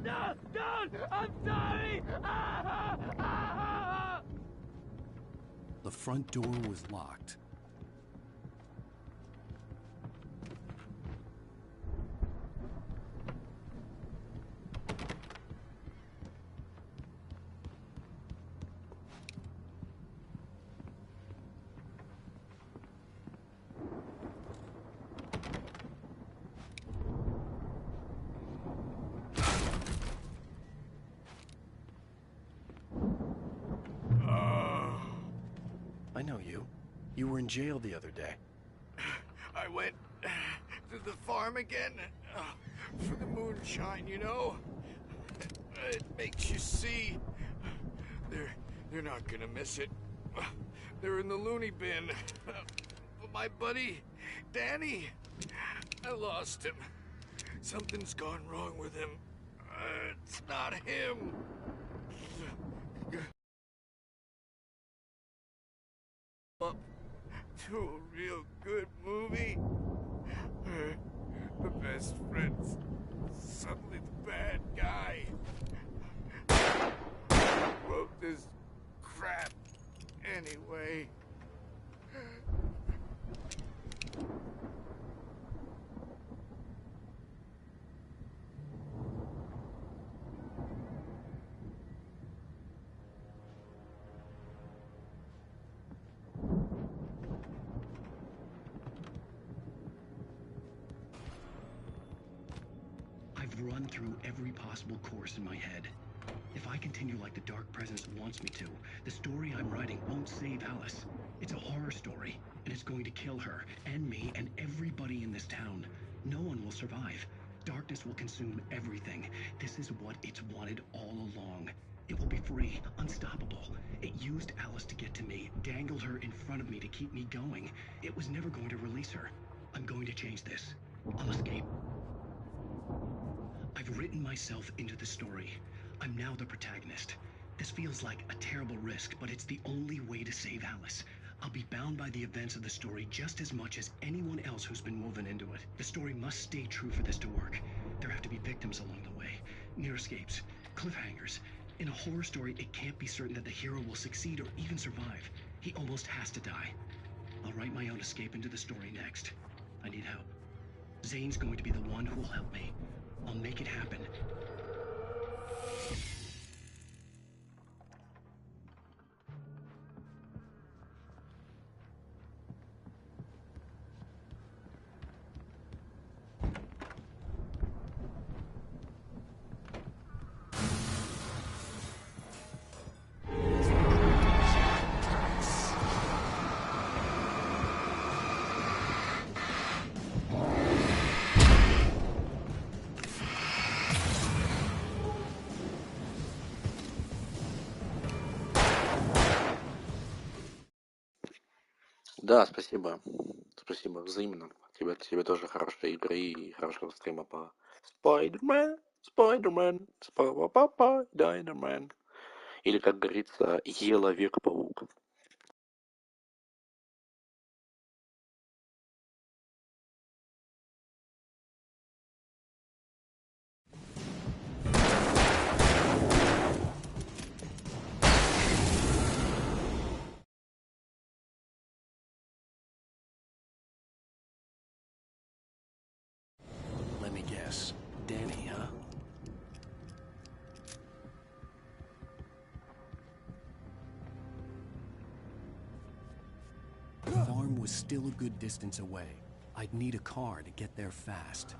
No! Don't! I'm sorry! The front door was locked. I know you. You were in jail the other day. I went to the farm again for the moonshine, you know? It makes you see. They're not gonna miss it. They're in the loony bin. But my buddy, Danny, I lost him. Something's gone wrong with him. It's not him. Up to a real good movie. The best friend's suddenly the bad guy. Wrote this crap anyway. I've run through every possible course in my head. If I continue like the Dark Presence wants me to, the story I'm writing won't save Alice. It's a horror story, and it's going to kill her, and me, and everybody in this town. No one will survive. Darkness will consume everything. This is what it's wanted all along. It will be free, unstoppable. It used Alice to get to me, dangled her in front of me to keep me going. It was never going to release her. I'm going to change this. I'll escape. I've written myself into the story. I'm now the protagonist. This feels like a terrible risk, but it's the only way to save Alice. I'll be bound by the events of the story just as much as anyone else who's been woven into it. The story must stay true for this to work. There have to be victims along the way, near escapes, cliffhangers. In a horror story, it can't be certain that the hero will succeed or even survive. He almost has to die. I'll write my own escape into the story next. I need help. Zane's going to be the one who will help me. I'll make it happen. Да, спасибо. Спасибо, взаимно. Тебе тоже хорошей игры и хорошего стрима по Спайдермен, Спайдермен. Или, как говорится, Человек-паук. Let me guess. Danny, huh? The farm was still a good distance away. I'd need a car to get there fast.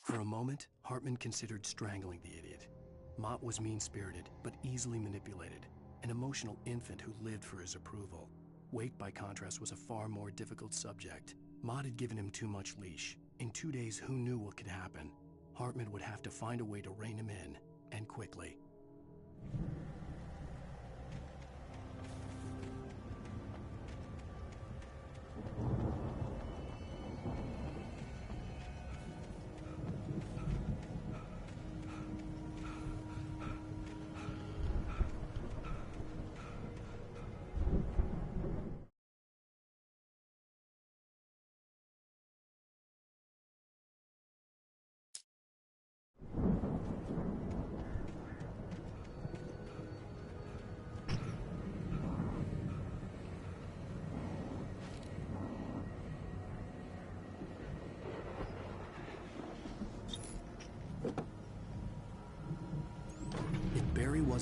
For a moment, Hartman considered strangling the idiot. Mott was mean-spirited, but easily manipulated, an emotional infant who lived for his approval. Wake, by contrast, was a far more difficult subject. Mott had given him too much leash. In 2 days, who knew what could happen? Hartman would have to find a way to rein him in, and quickly.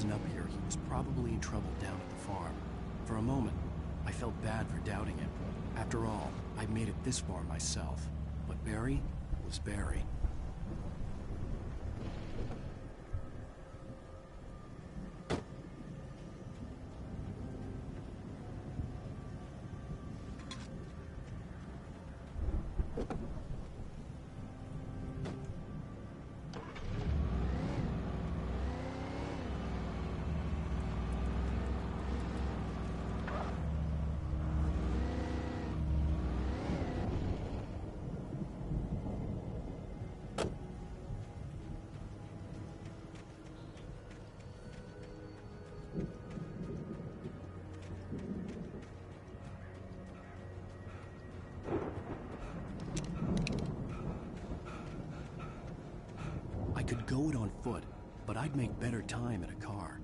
wasn't up here, he was probably in trouble down at the farm. For a moment, I felt bad for doubting him. After all, I made it this far myself. But Barry was Barry. I could go it on foot, but I'd make better time in a car.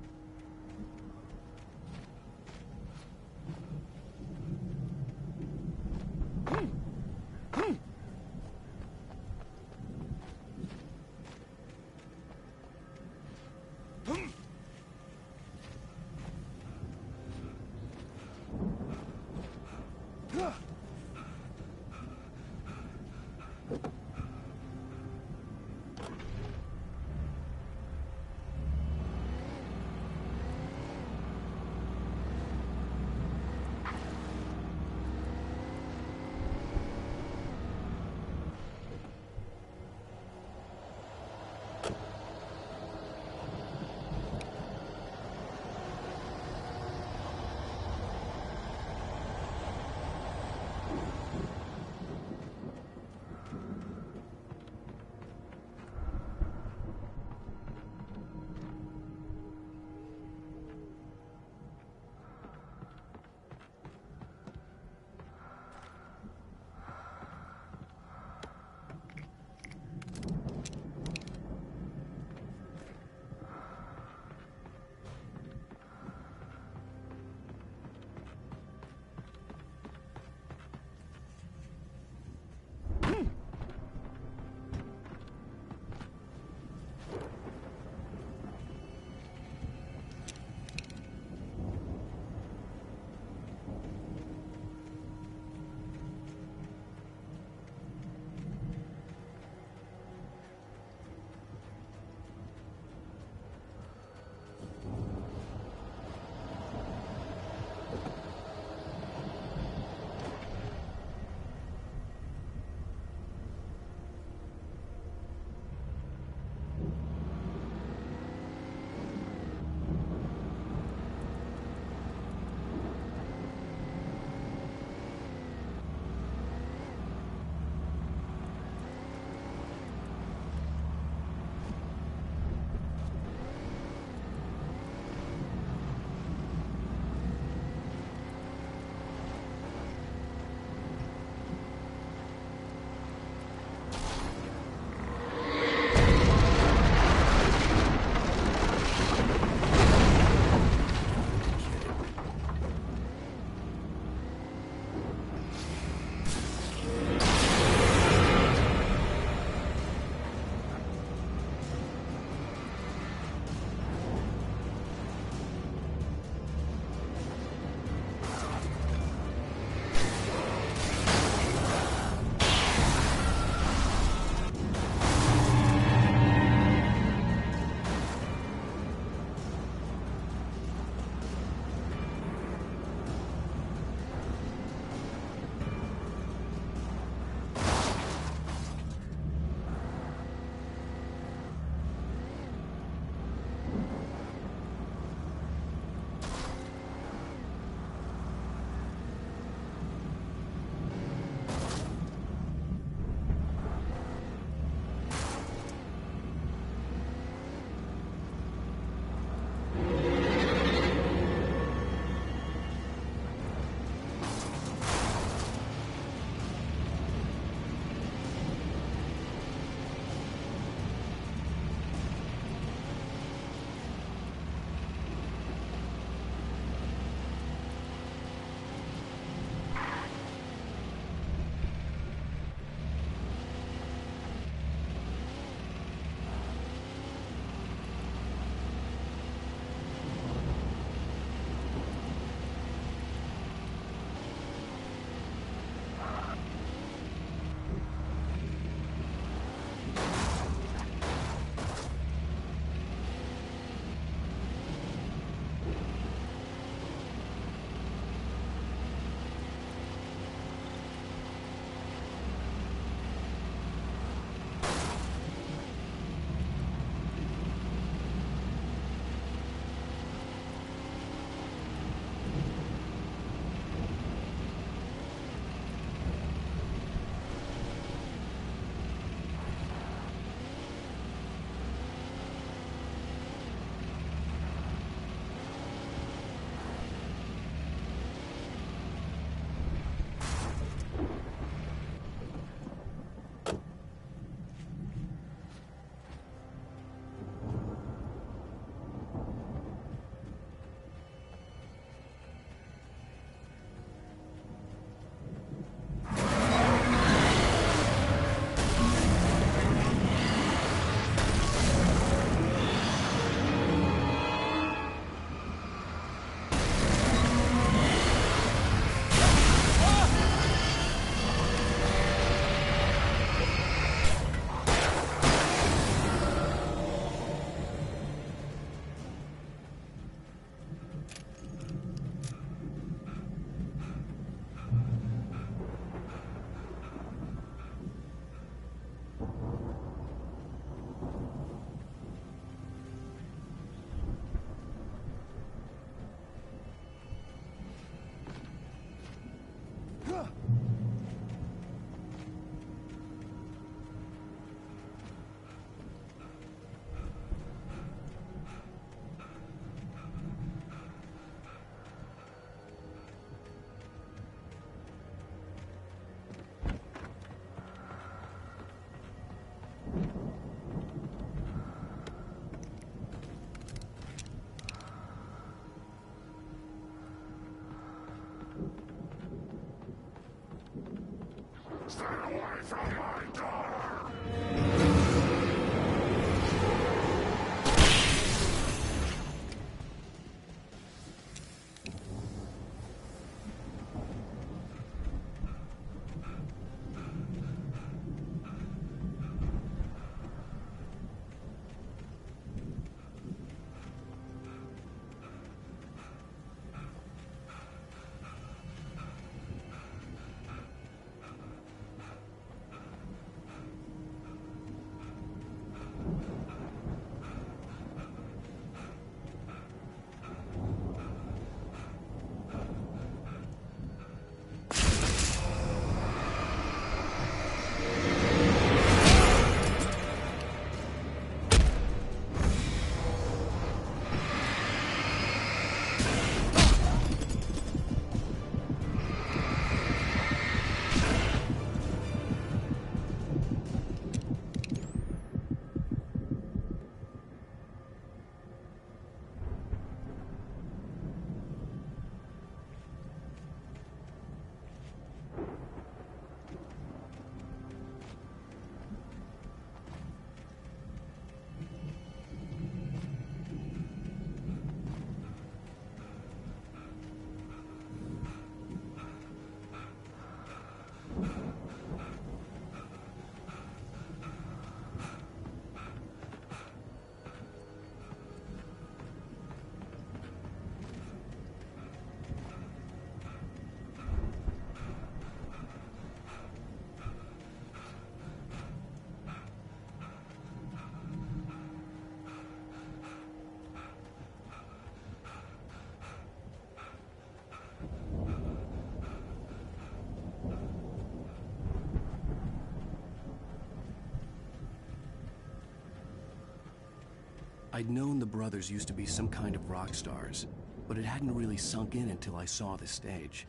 I'd known the brothers used to be some kind of rock stars, but it hadn't really sunk in until I saw the stage.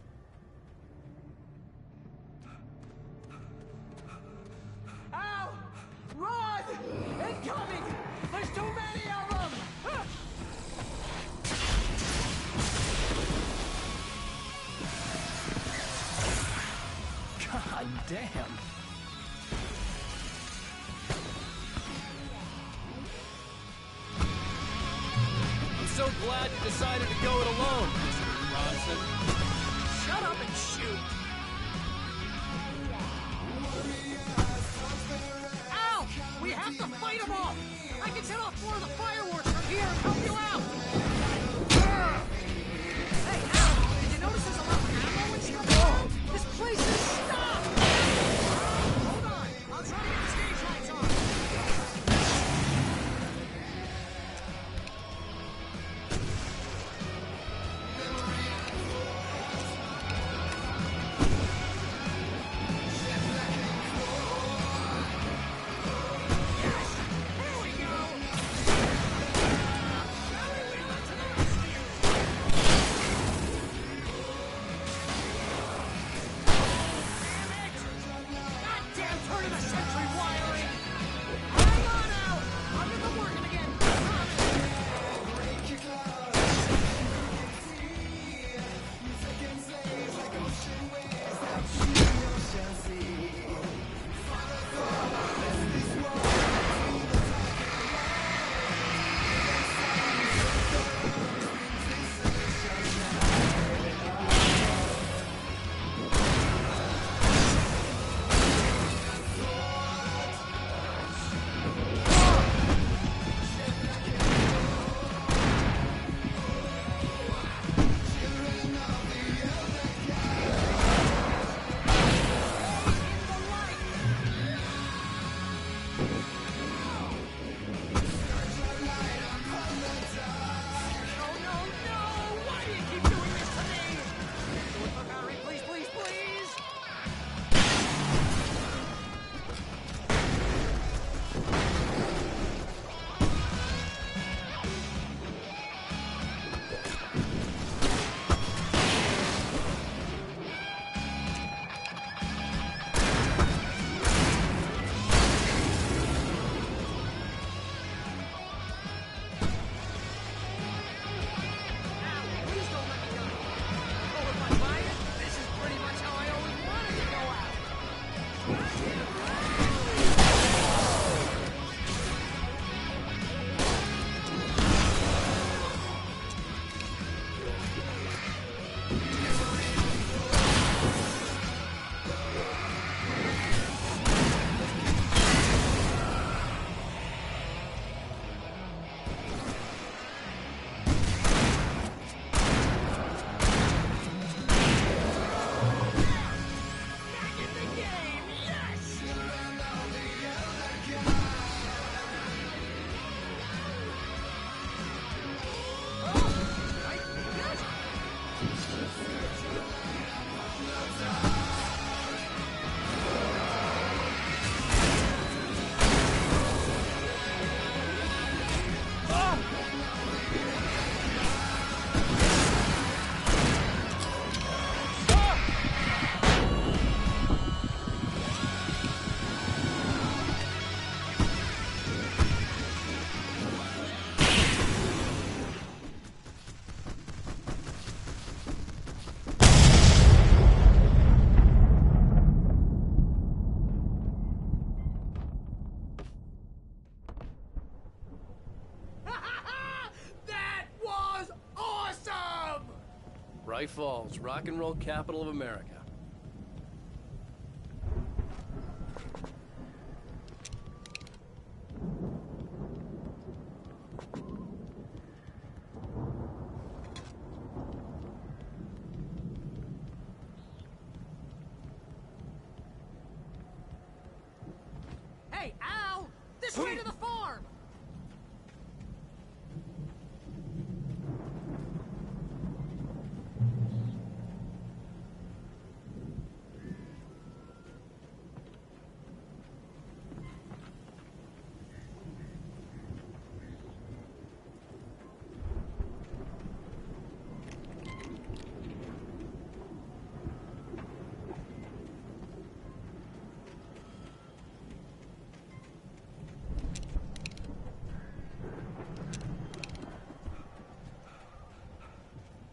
Ow! Run! Incoming! There's too many of them! God damn! I'm so glad you decided to go it alone, Mr. Bronson. Shut up and shoot! Ow! We have to fight them off! I can set off more of the fireworks from here and help you out! Hey, Al! Did you notice there's a lot of ammo and stuff around? This place is stopped! Hold on! I'll try to get the stage lights on! Here we go! Bright Falls, rock and roll capital of America. Hey, Al! This way to the farm!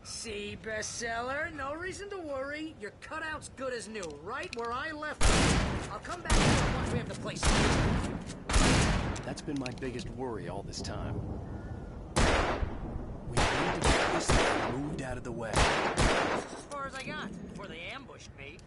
See, bestseller, no reason to worry. Your cutout's good as new, right where I left it. I'll come back here once we have the place. That's been my biggest worry all this time. We need to get this thing moved out of the way. This is as far as I got before they ambushed me.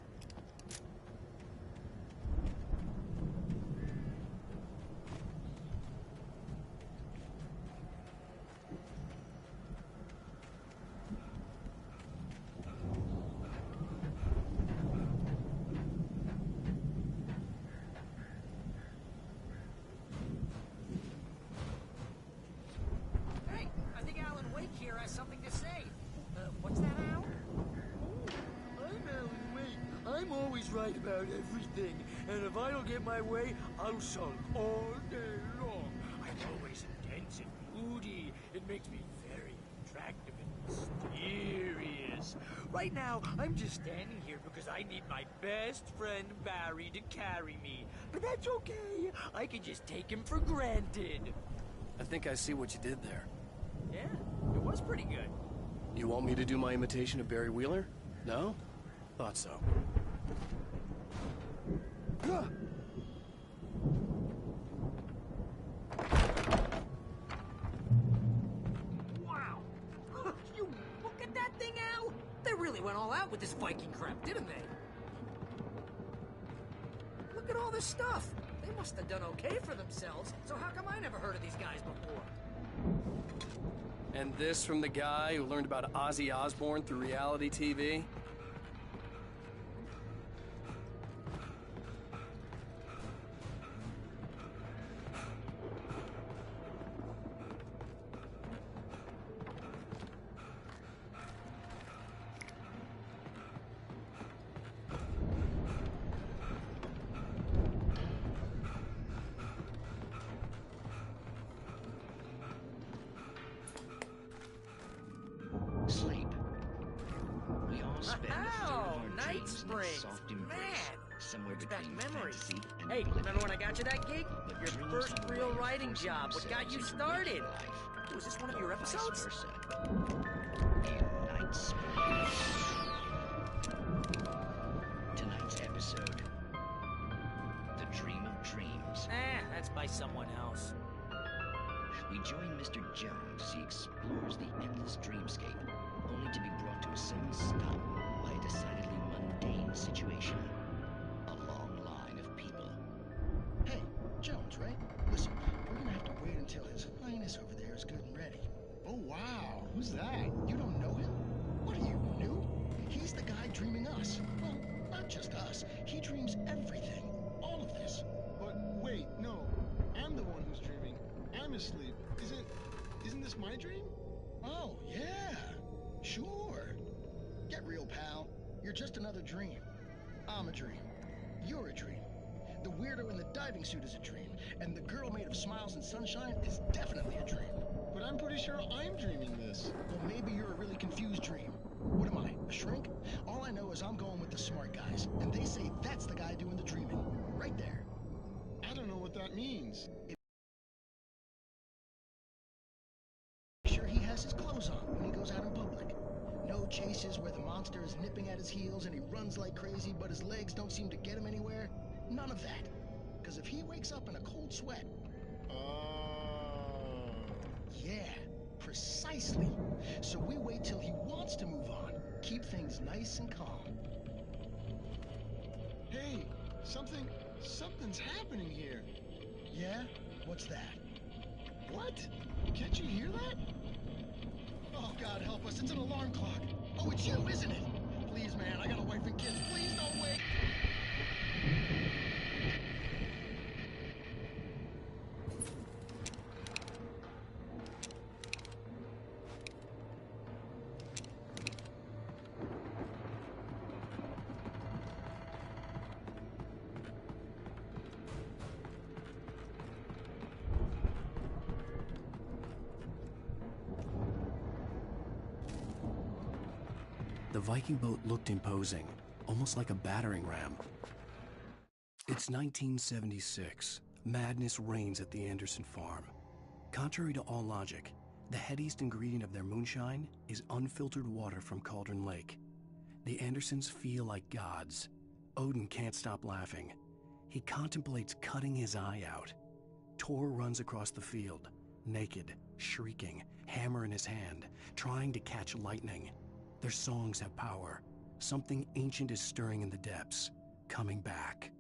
Something to say. What's that, Al? I'm Alan Wake. I'm always right about everything, and if I don't get my way, I'll sulk all day long. I'm always intense and moody. It makes me very attractive and mysterious. Right now, I'm just standing here because I need my best friend Barry to carry me. But that's okay. I can just take him for granted. I think I see what you did there. Yeah, it was pretty good. You want me to do my imitation of Barry Wheeler? No? Thought so. Wow! You look at that thing, Al! They really went all out with this Viking crap, didn't they? Look at all this stuff. They must have done okay for themselves, so how come I never heard of these guys before? And this from the guy who learned about Ozzy Osbourne through reality TV? Sleep. We all spend a third of our Night dreams in a Springs. soft embrace, somewhere Back between memories. fantasy and Hey, oblivion. remember when I got you that gig? But Your dreams first have a real way of writing forcing job. What got you themselves into started? waking life, Was this one of your or episodes? vice versa. In Night Springs. Tonight's episode: The Dream of Dreams. That's by someone else. We join Mr. Jones as he explores the endless dreamscape, only only to be brought to a sudden stop by a decidedly mundane situation. A long line of people. Hey, Jones, right? Listen, we're gonna have to wait until His Highness over there is good and ready. Oh, wow. Who's that? You don't know him? What are you, new? He's the guy dreaming us. Well, not just us. He dreams everything. All of this. But wait, no. I'm the one who's dreaming. I'm asleep. Isn't this my dream? Oh, yeah. Sure. Get real, pal. You're just another dream. I'm a dream. You're a dream. The weirdo in the diving suit is a dream. And the girl made of smiles and sunshine is definitely a dream. But I'm pretty sure I'm dreaming this. Well, maybe you're a really confused dream. What am I, a shrink? All I know is I'm going with the smart guys, and they say that's the guy doing the dreaming. Right there. I don't know what that means. Make sure he has his clothes on when he goes out in public. No chases where the monster is nipping at his heels and he runs like crazy, but his legs don't seem to get him anywhere. None of that. Because if he wakes up in a cold sweat... Yeah, precisely. So we wait till he wants to move on. Keep things nice and calm. Hey, something's happening here. Yeah? What's that? What? Can't you hear that? Oh, God help us, it's an alarm clock. Oh, it's you, isn't it? Please, man, I got a wife and kids. Please don't wait. The Viking boat looked imposing, almost like a battering ram. It's 1976. Madness reigns at the Anderson farm. Contrary to all logic, the headiest ingredient of their moonshine is unfiltered water from Cauldron Lake. The Andersons feel like gods. Odin can't stop laughing. He contemplates cutting his eye out. Tor runs across the field, naked, shrieking, hammer in his hand, trying to catch lightning. Their songs have power. Something ancient is stirring in the depths, coming back.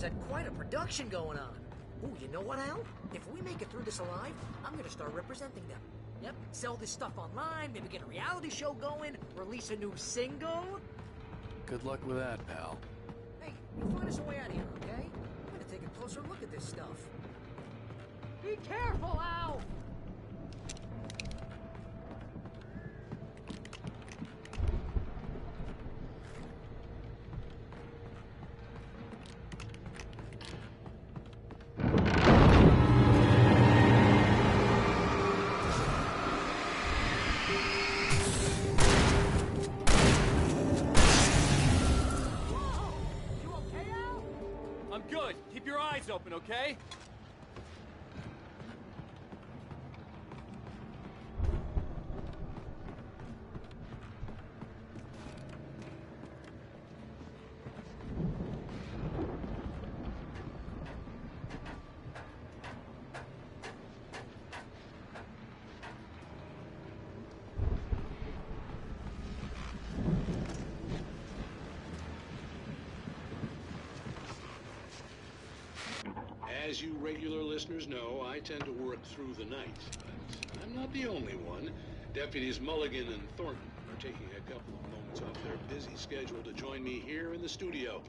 had quite a production going on. Ooh, you know what, Al? If we make it through this alive, I'm gonna start representing them. Yep, sell this stuff online, maybe get a reality show going, release a new single. Good luck with that, pal. Hey, you find us a way out of here, okay? I'm gonna take a closer look at this stuff. Be careful, Al! I'm good. Keep your eyes open, okay? As you regular listeners know, I tend to work through the night, but I'm not the only one. Deputies Mulligan and Thornton are taking a couple of moments off their busy schedule to join me here in the studio.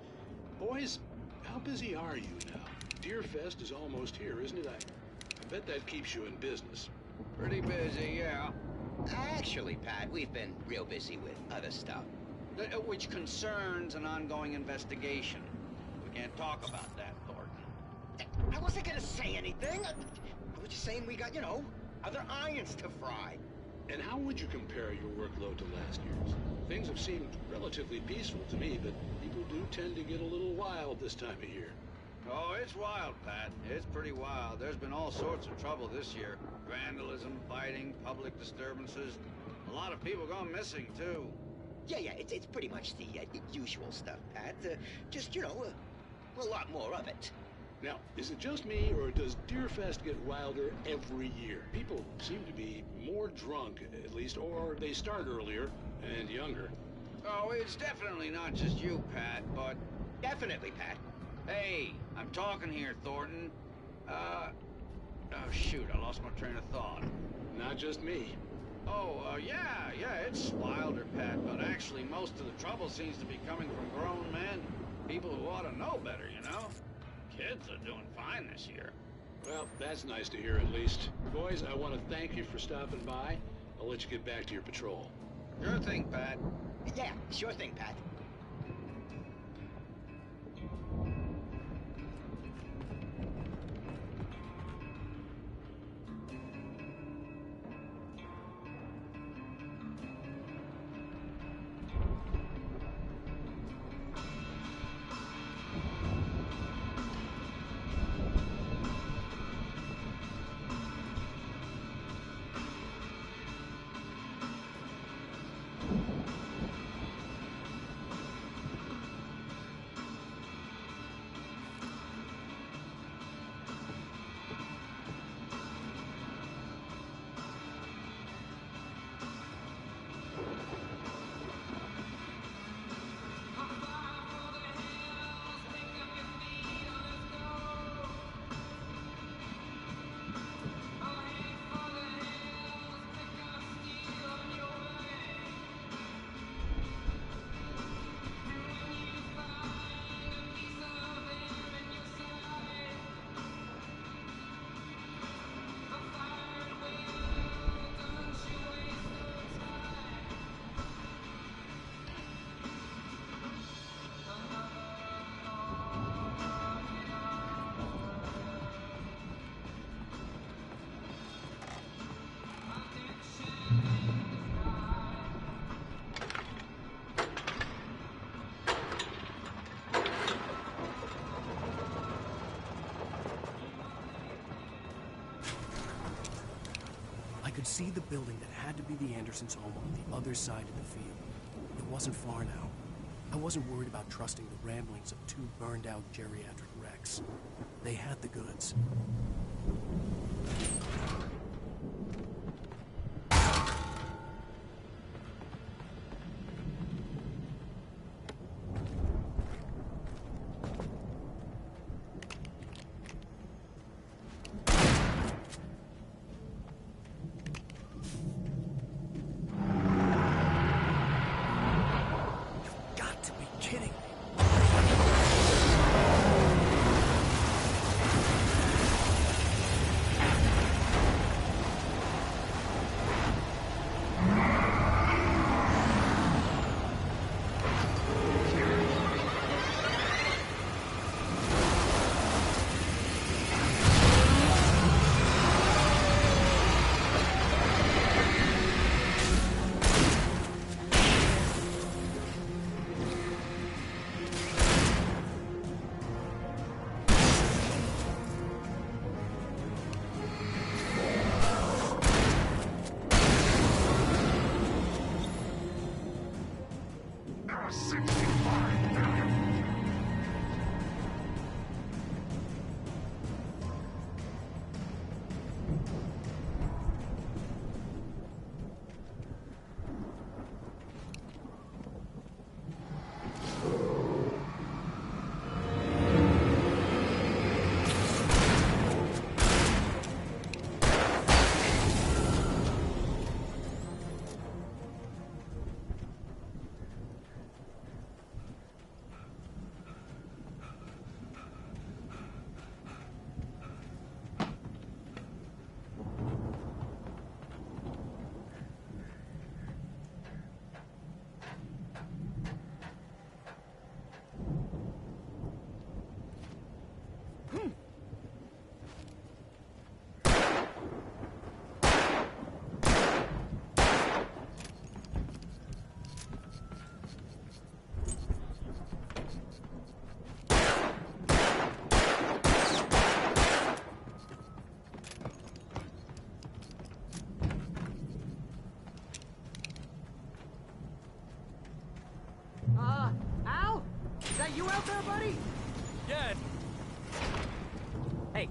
Boys, how busy are you now? Deerfest is almost here, isn't it? I bet that keeps you in business. Pretty busy, yeah. Actually, Pat, we've been real busy with other stuff, which concerns an ongoing investigation. We can't talk about that, Thornton. I wasn't gonna say anything. I was just saying we got, other irons to fry. And how would you compare your workload to last year's? Things have seemed relatively peaceful to me, but people do tend to get a little wild this time of year. Oh, it's wild, Pat. It's pretty wild. There's been all sorts of trouble this year. Vandalism, fighting, public disturbances. A lot of people gone missing, too. Yeah, it's pretty much the usual stuff, Pat. Just, a lot more of it. Now, is it just me, or does Deerfest get wilder every year? People seem to be more drunk, at least, or they start earlier and younger. Oh, it's definitely not just you, Pat, but... Definitely, Pat. Hey, I'm talking here, Thornton. Oh, shoot, I lost my train of thought. Not just me. Oh, yeah, it's wilder, Pat, but actually most of the trouble seems to be coming from grown men. People who ought to know better, Kids are doing fine this year. Well, that's nice to hear at least. Boys, I want to thank you for stopping by. I'll let you get back to your patrol. Sure thing, Pat. Yeah, sure thing, Pat. I could see the building that had to be the Andersons' home on the other side of the field. It wasn't far now. I wasn't worried about trusting the ramblings of two burned-out geriatric wrecks. They had the goods.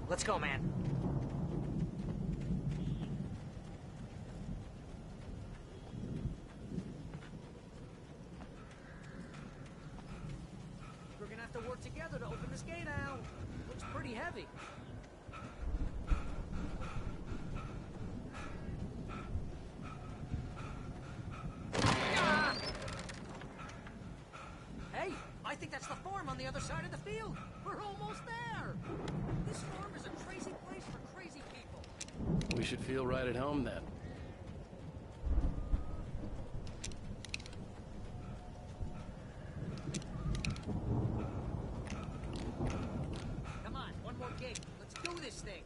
Let's go, man. We're gonna have to work together to open this gate, Al. Looks pretty heavy. Hey, I think that's the farm on the other side of the field. We're almost there. This farm is a crazy place for crazy people. We should feel right at home then. Come on, one more gate. Let's do this thing.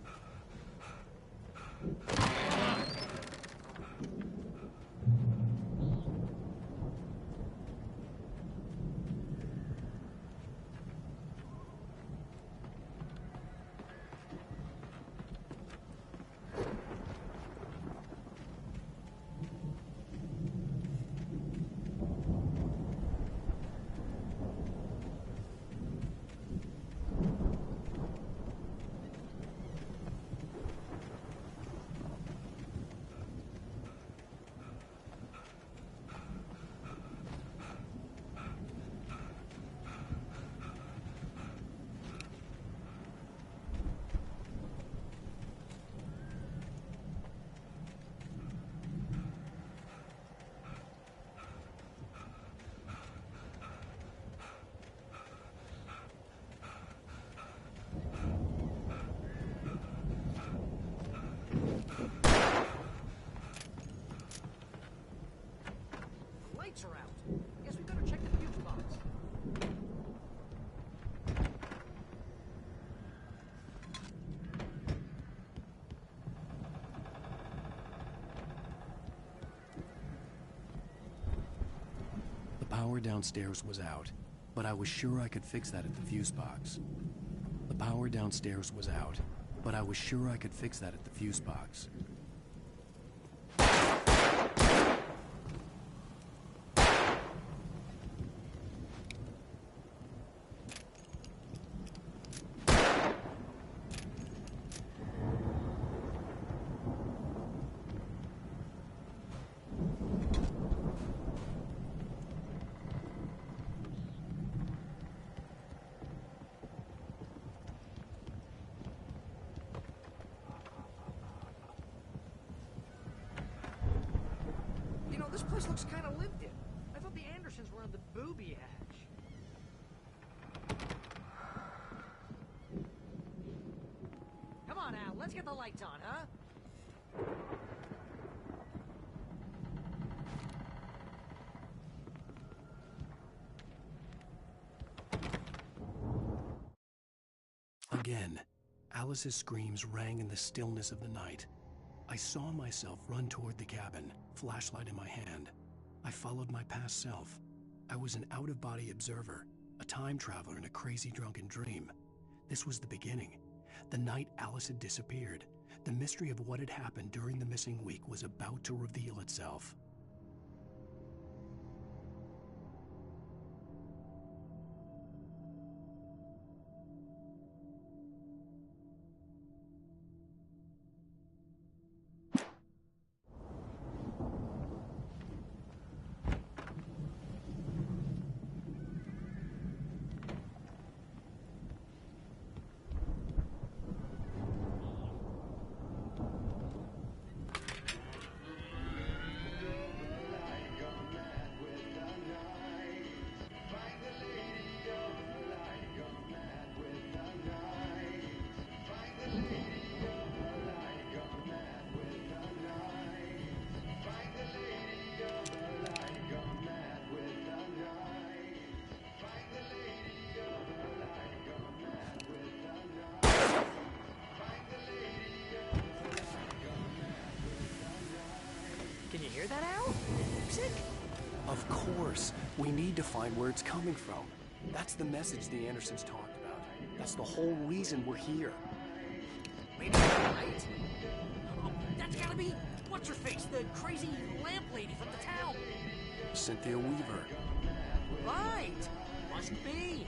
Lights are out. Guess we better check the fuse box. The power downstairs was out, but I was sure I could fix that at the fuse box. The power downstairs was out, but I was sure I could fix that at the fuse box. You know, this place looks kind of lived in. I thought the Andersons were on the booby hatch. Come on, Al, let's get the lights on, huh? Again, Alice's screams rang in the stillness of the night. I saw myself run toward the cabin, flashlight in my hand. I followed my past self. I was an out-of-body observer, a time traveler in a crazy drunken dream. This was the beginning. The night Alice had disappeared. The mystery of what had happened during the missing week was about to reveal itself. Can you hear that, Al? Music? Of course. We need to find where it's coming from. That's the message the Andersons talked about. That's the whole reason we're here. Wait a minute, right? Oh, that's gotta be... What's-her-face? The crazy lamp lady from the town. Cynthia Weaver. Right. Must be.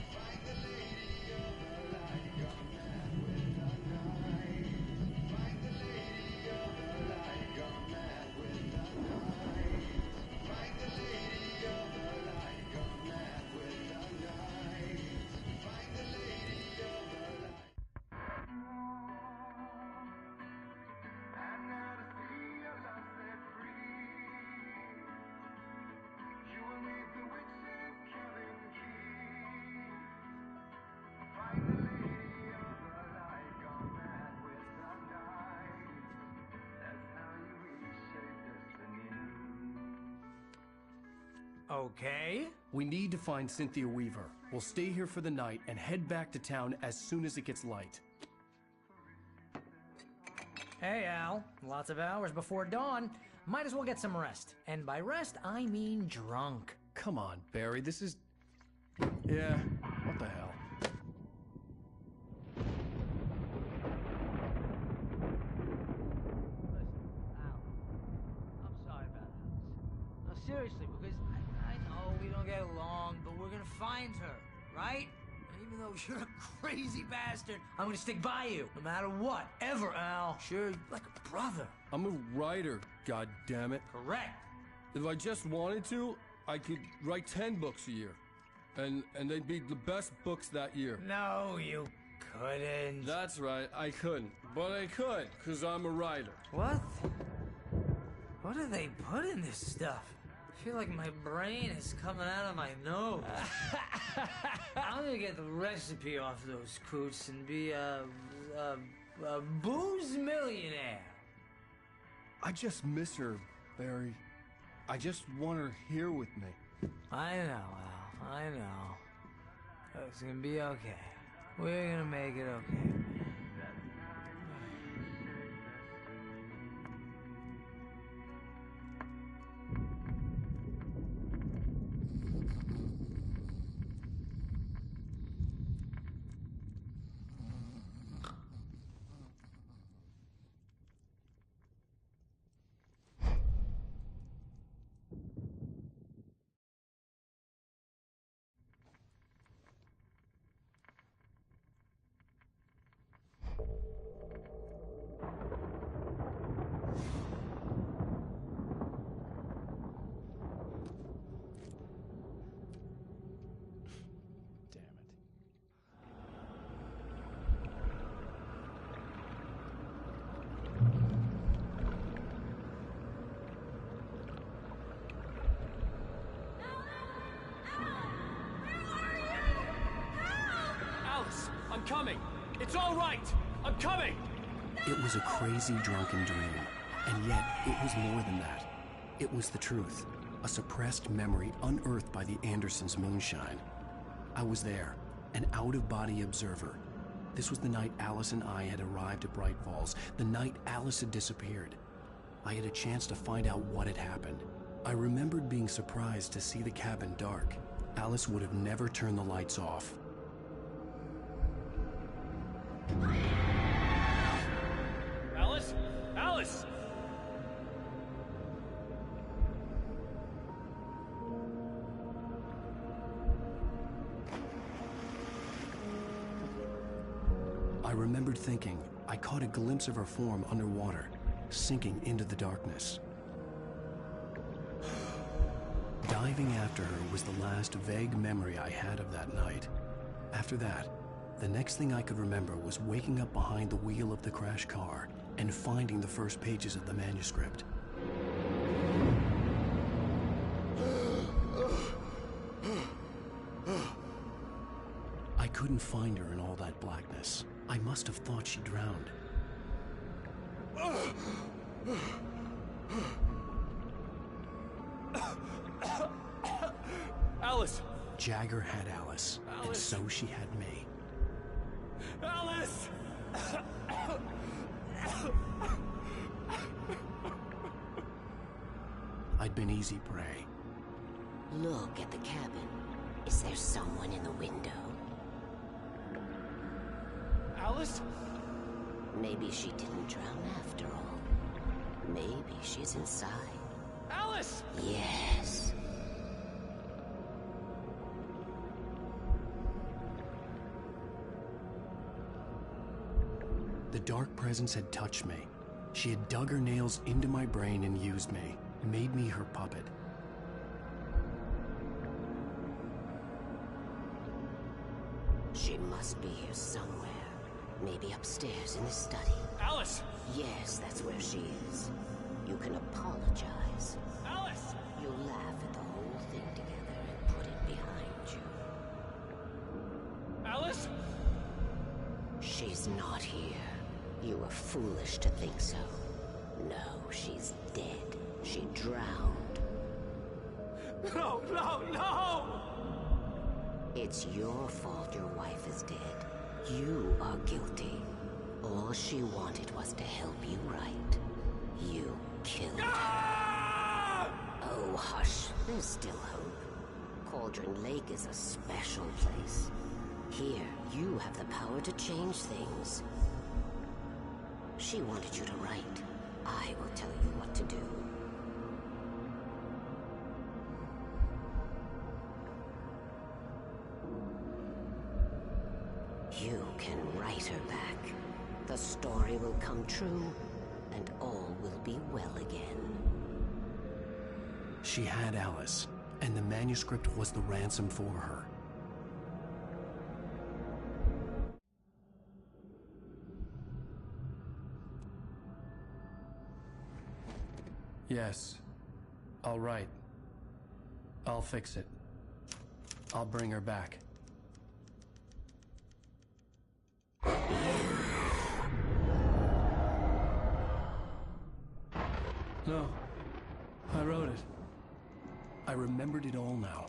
Okay. We need to find Cynthia Weaver. We'll stay here for the night and head back to town as soon as it gets light. Hey, Al. Lots of hours before dawn. Might as well get some rest. And by rest, I mean drunk. Come on, Barry, this is... Yeah, what the hell? I'm sorry about Alice. No, seriously, because I know we don't get along, but we're gonna find her, right? And even though you're a crazy bastard, I'm gonna stick by you, no matter what, ever, Al. Sure, like a brother. I'm a writer, goddammit. Correct. If I just wanted to, I could write 10 books a year. And they'd be the best books that year. No, you couldn't. That's right, I couldn't. But I could, because I'm a writer. What? What do they put in this stuff? I feel like my brain is coming out of my nose. I'm gonna get the recipe off those coots and be a booze millionaire. I just miss her, Barry. I just want her here with me. I know, Al. I know. It's gonna be okay. We're gonna make it okay. I'm coming! It's all right! I'm coming! It was a crazy drunken dream, and yet it was more than that. It was the truth, a suppressed memory unearthed by the Andersons' moonshine. I was there, an out-of-body observer. This was the night Alice and I had arrived at Bright Falls, the night Alice had disappeared. I had a chance to find out what had happened. I remembered being surprised to see the cabin dark. Alice would have never turned the lights off. Alice? Alice! I remembered thinking I caught a glimpse of her form underwater, sinking into the darkness. Diving after her was the last vague memory I had of that night. After that, the next thing I could remember was waking up behind the wheel of the crashed car and finding the first pages of the manuscript. I couldn't find her in all that blackness. I must have thought she drowned. Alice! Jagger had Alice, and so she had me. Alice! I'd been easy prey. Look at the cabin. Is there someone in the window? Alice? Maybe she didn't drown after all. Maybe she's inside. Alice! Yes. The dark presence had touched me. She had dug her nails into my brain and used me, made me her puppet. She must be here somewhere. Maybe upstairs in the study. Alice! Yes, that's where she is. You can apologize. Alice! You'll laugh at the whole thing together and put it behind you. Alice? She's not here. You were foolish to think so. No, she's dead. She drowned. No, no, no! It's your fault your wife is dead. You are guilty. All she wanted was to help you right. You killed her. Oh, hush. There's still hope. Cauldron Lake is a special place. Here, you have the power to change things. She wanted you to write. I will tell you what to do. You can write her back. The story will come true, and all will be well again. She had Alice, and the manuscript was the ransom for her. Yes. All right. I'll fix it. I'll bring her back. No. I wrote it. I remembered it all now.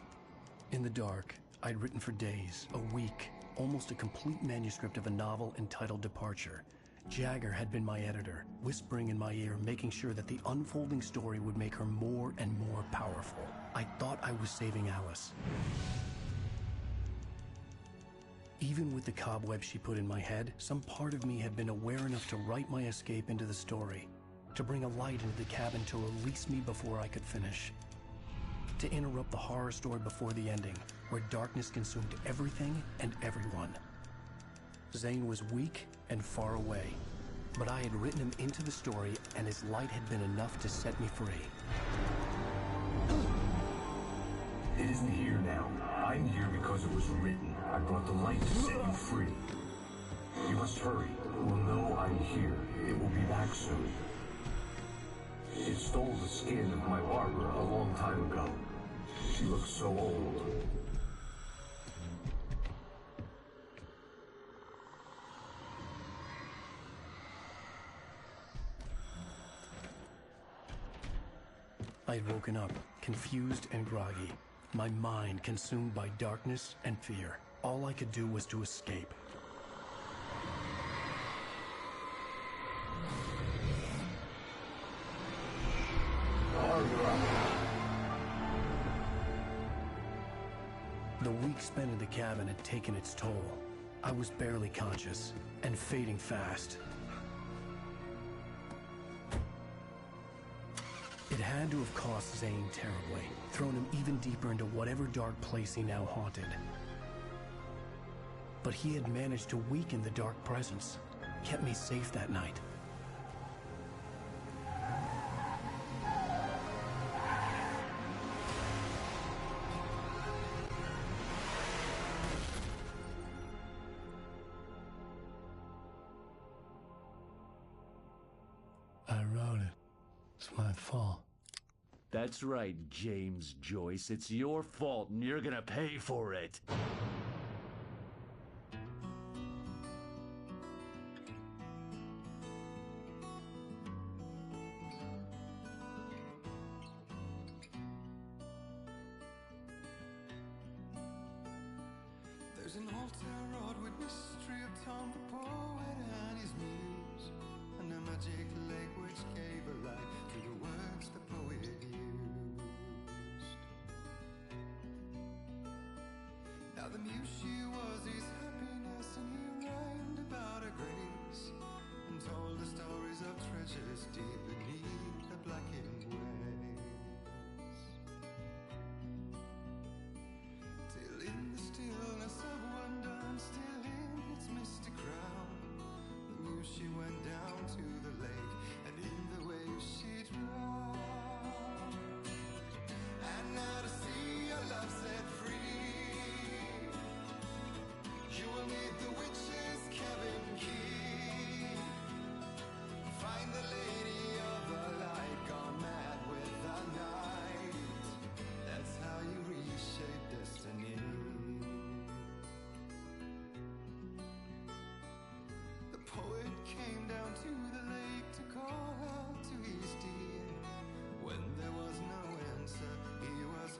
In the dark, I'd written for days, a week, almost a complete manuscript of a novel entitled Departure. Jagger had been my editor, whispering in my ear, making sure that the unfolding story would make her more and more powerful. I thought I was saving Alice. Even with the cobwebs she put in my head, some part of me had been aware enough to write my escape into the story, to bring a light into the cabin to release me before I could finish, to interrupt the horror story before the ending, where darkness consumed everything and everyone. Zane was weak and far away, but I had written him into the story, and his light had been enough to set me free. It isn't here now. I'm here because it was written. I brought the light to set you free. You must hurry. It will know I'm here. It will be back soon. It stole the skin of my Barbara a long time ago. She looks so old. I'd woken up, confused and groggy, my mind consumed by darkness and fear. All I could do was to escape. The week spent in the cabin had taken its toll. I was barely conscious, and fading fast. It had to have cost Zane terribly, thrown him even deeper into whatever dark place he now haunted. But he had managed to weaken the dark presence, kept me safe that night. I wrote it. It's my fault. That's right, James Joyce. It's your fault, and you're gonna pay for it. There's an old town road with mystery of Tom the poet and his muse, and a magic lake which gave a life to the words the poet used. Now the muse she was his happiness, and he rhymed about her grace, and told the stories of treasures deep beneath the blackened waves. Till in the stillness of wonder, and still in its misty crown, the muse she went down to the lake, and in the waves she drowned. And now to see your love set free, you will need the witch's cabin key. Find the lady of the light, gone mad with the night. That's how you reshape destiny. The poet came down to the lake to call out to his dear. When there was no answer, he was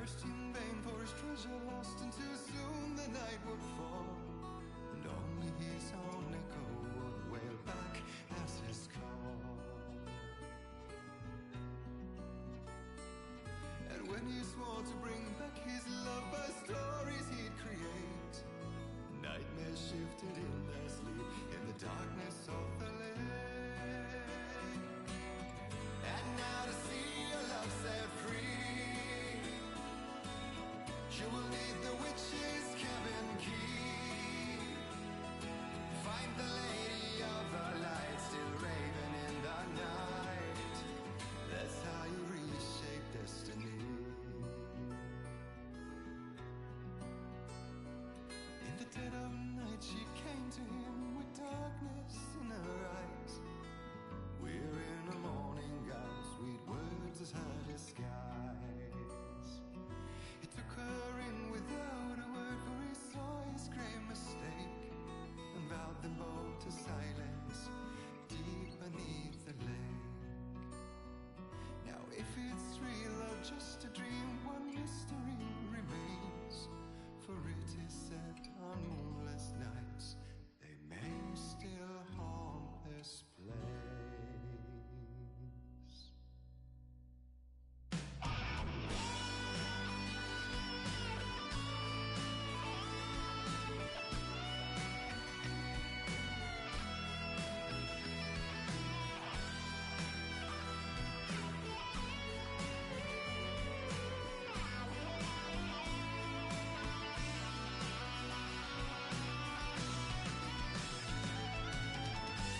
searched in vain for his treasure lost, and too soon the night would fall, and only his own echo would wail back as his call. And when he swore to bring back his love by stories he'd create, nightmares shifted in their sleep in the darkness of the lake. And now to see your love set free, you will need the witch's cabin key. Find the lady of the light still raving in the night. That's how you reshape destiny. In the dead of night she came to him with darkness in her eyes. We're in a morning gown, sweet words as her disguise. He took her in without a word, for he saw his grave mistake, and vowed them both to silence deep beneath the lake. Now if it's real or just a dream, one mystery remains, for it is said on moonless nights they may still haunt this place.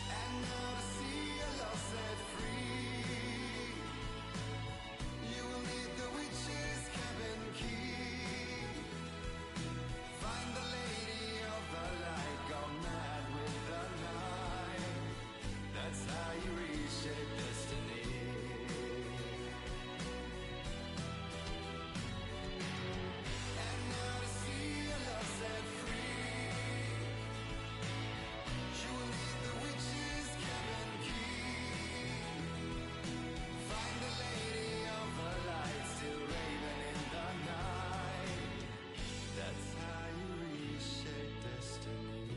And now to see your love set free, you will need the witch's cabin key. Find the lady of the light, gone mad with the night. That's how you reshape destiny. And now to see your love set free, you will need the witch's cabin key. Find the lady of the light still raving in the night. That's how you reshape destiny.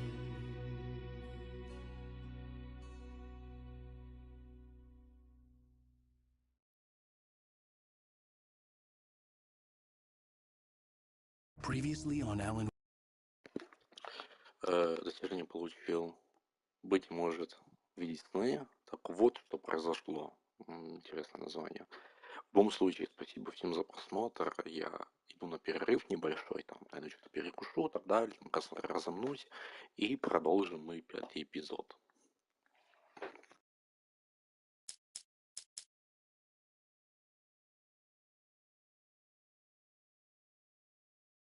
Previously on Alan. Достижение получил. Быть может, видеть сны. Так вот, что произошло. Интересное название. В любом случае, спасибо всем за просмотр. Я иду на перерыв небольшой, там, наверное, что-то перекушу, так далее, разомнусь, и продолжим мы 5-й эпизод.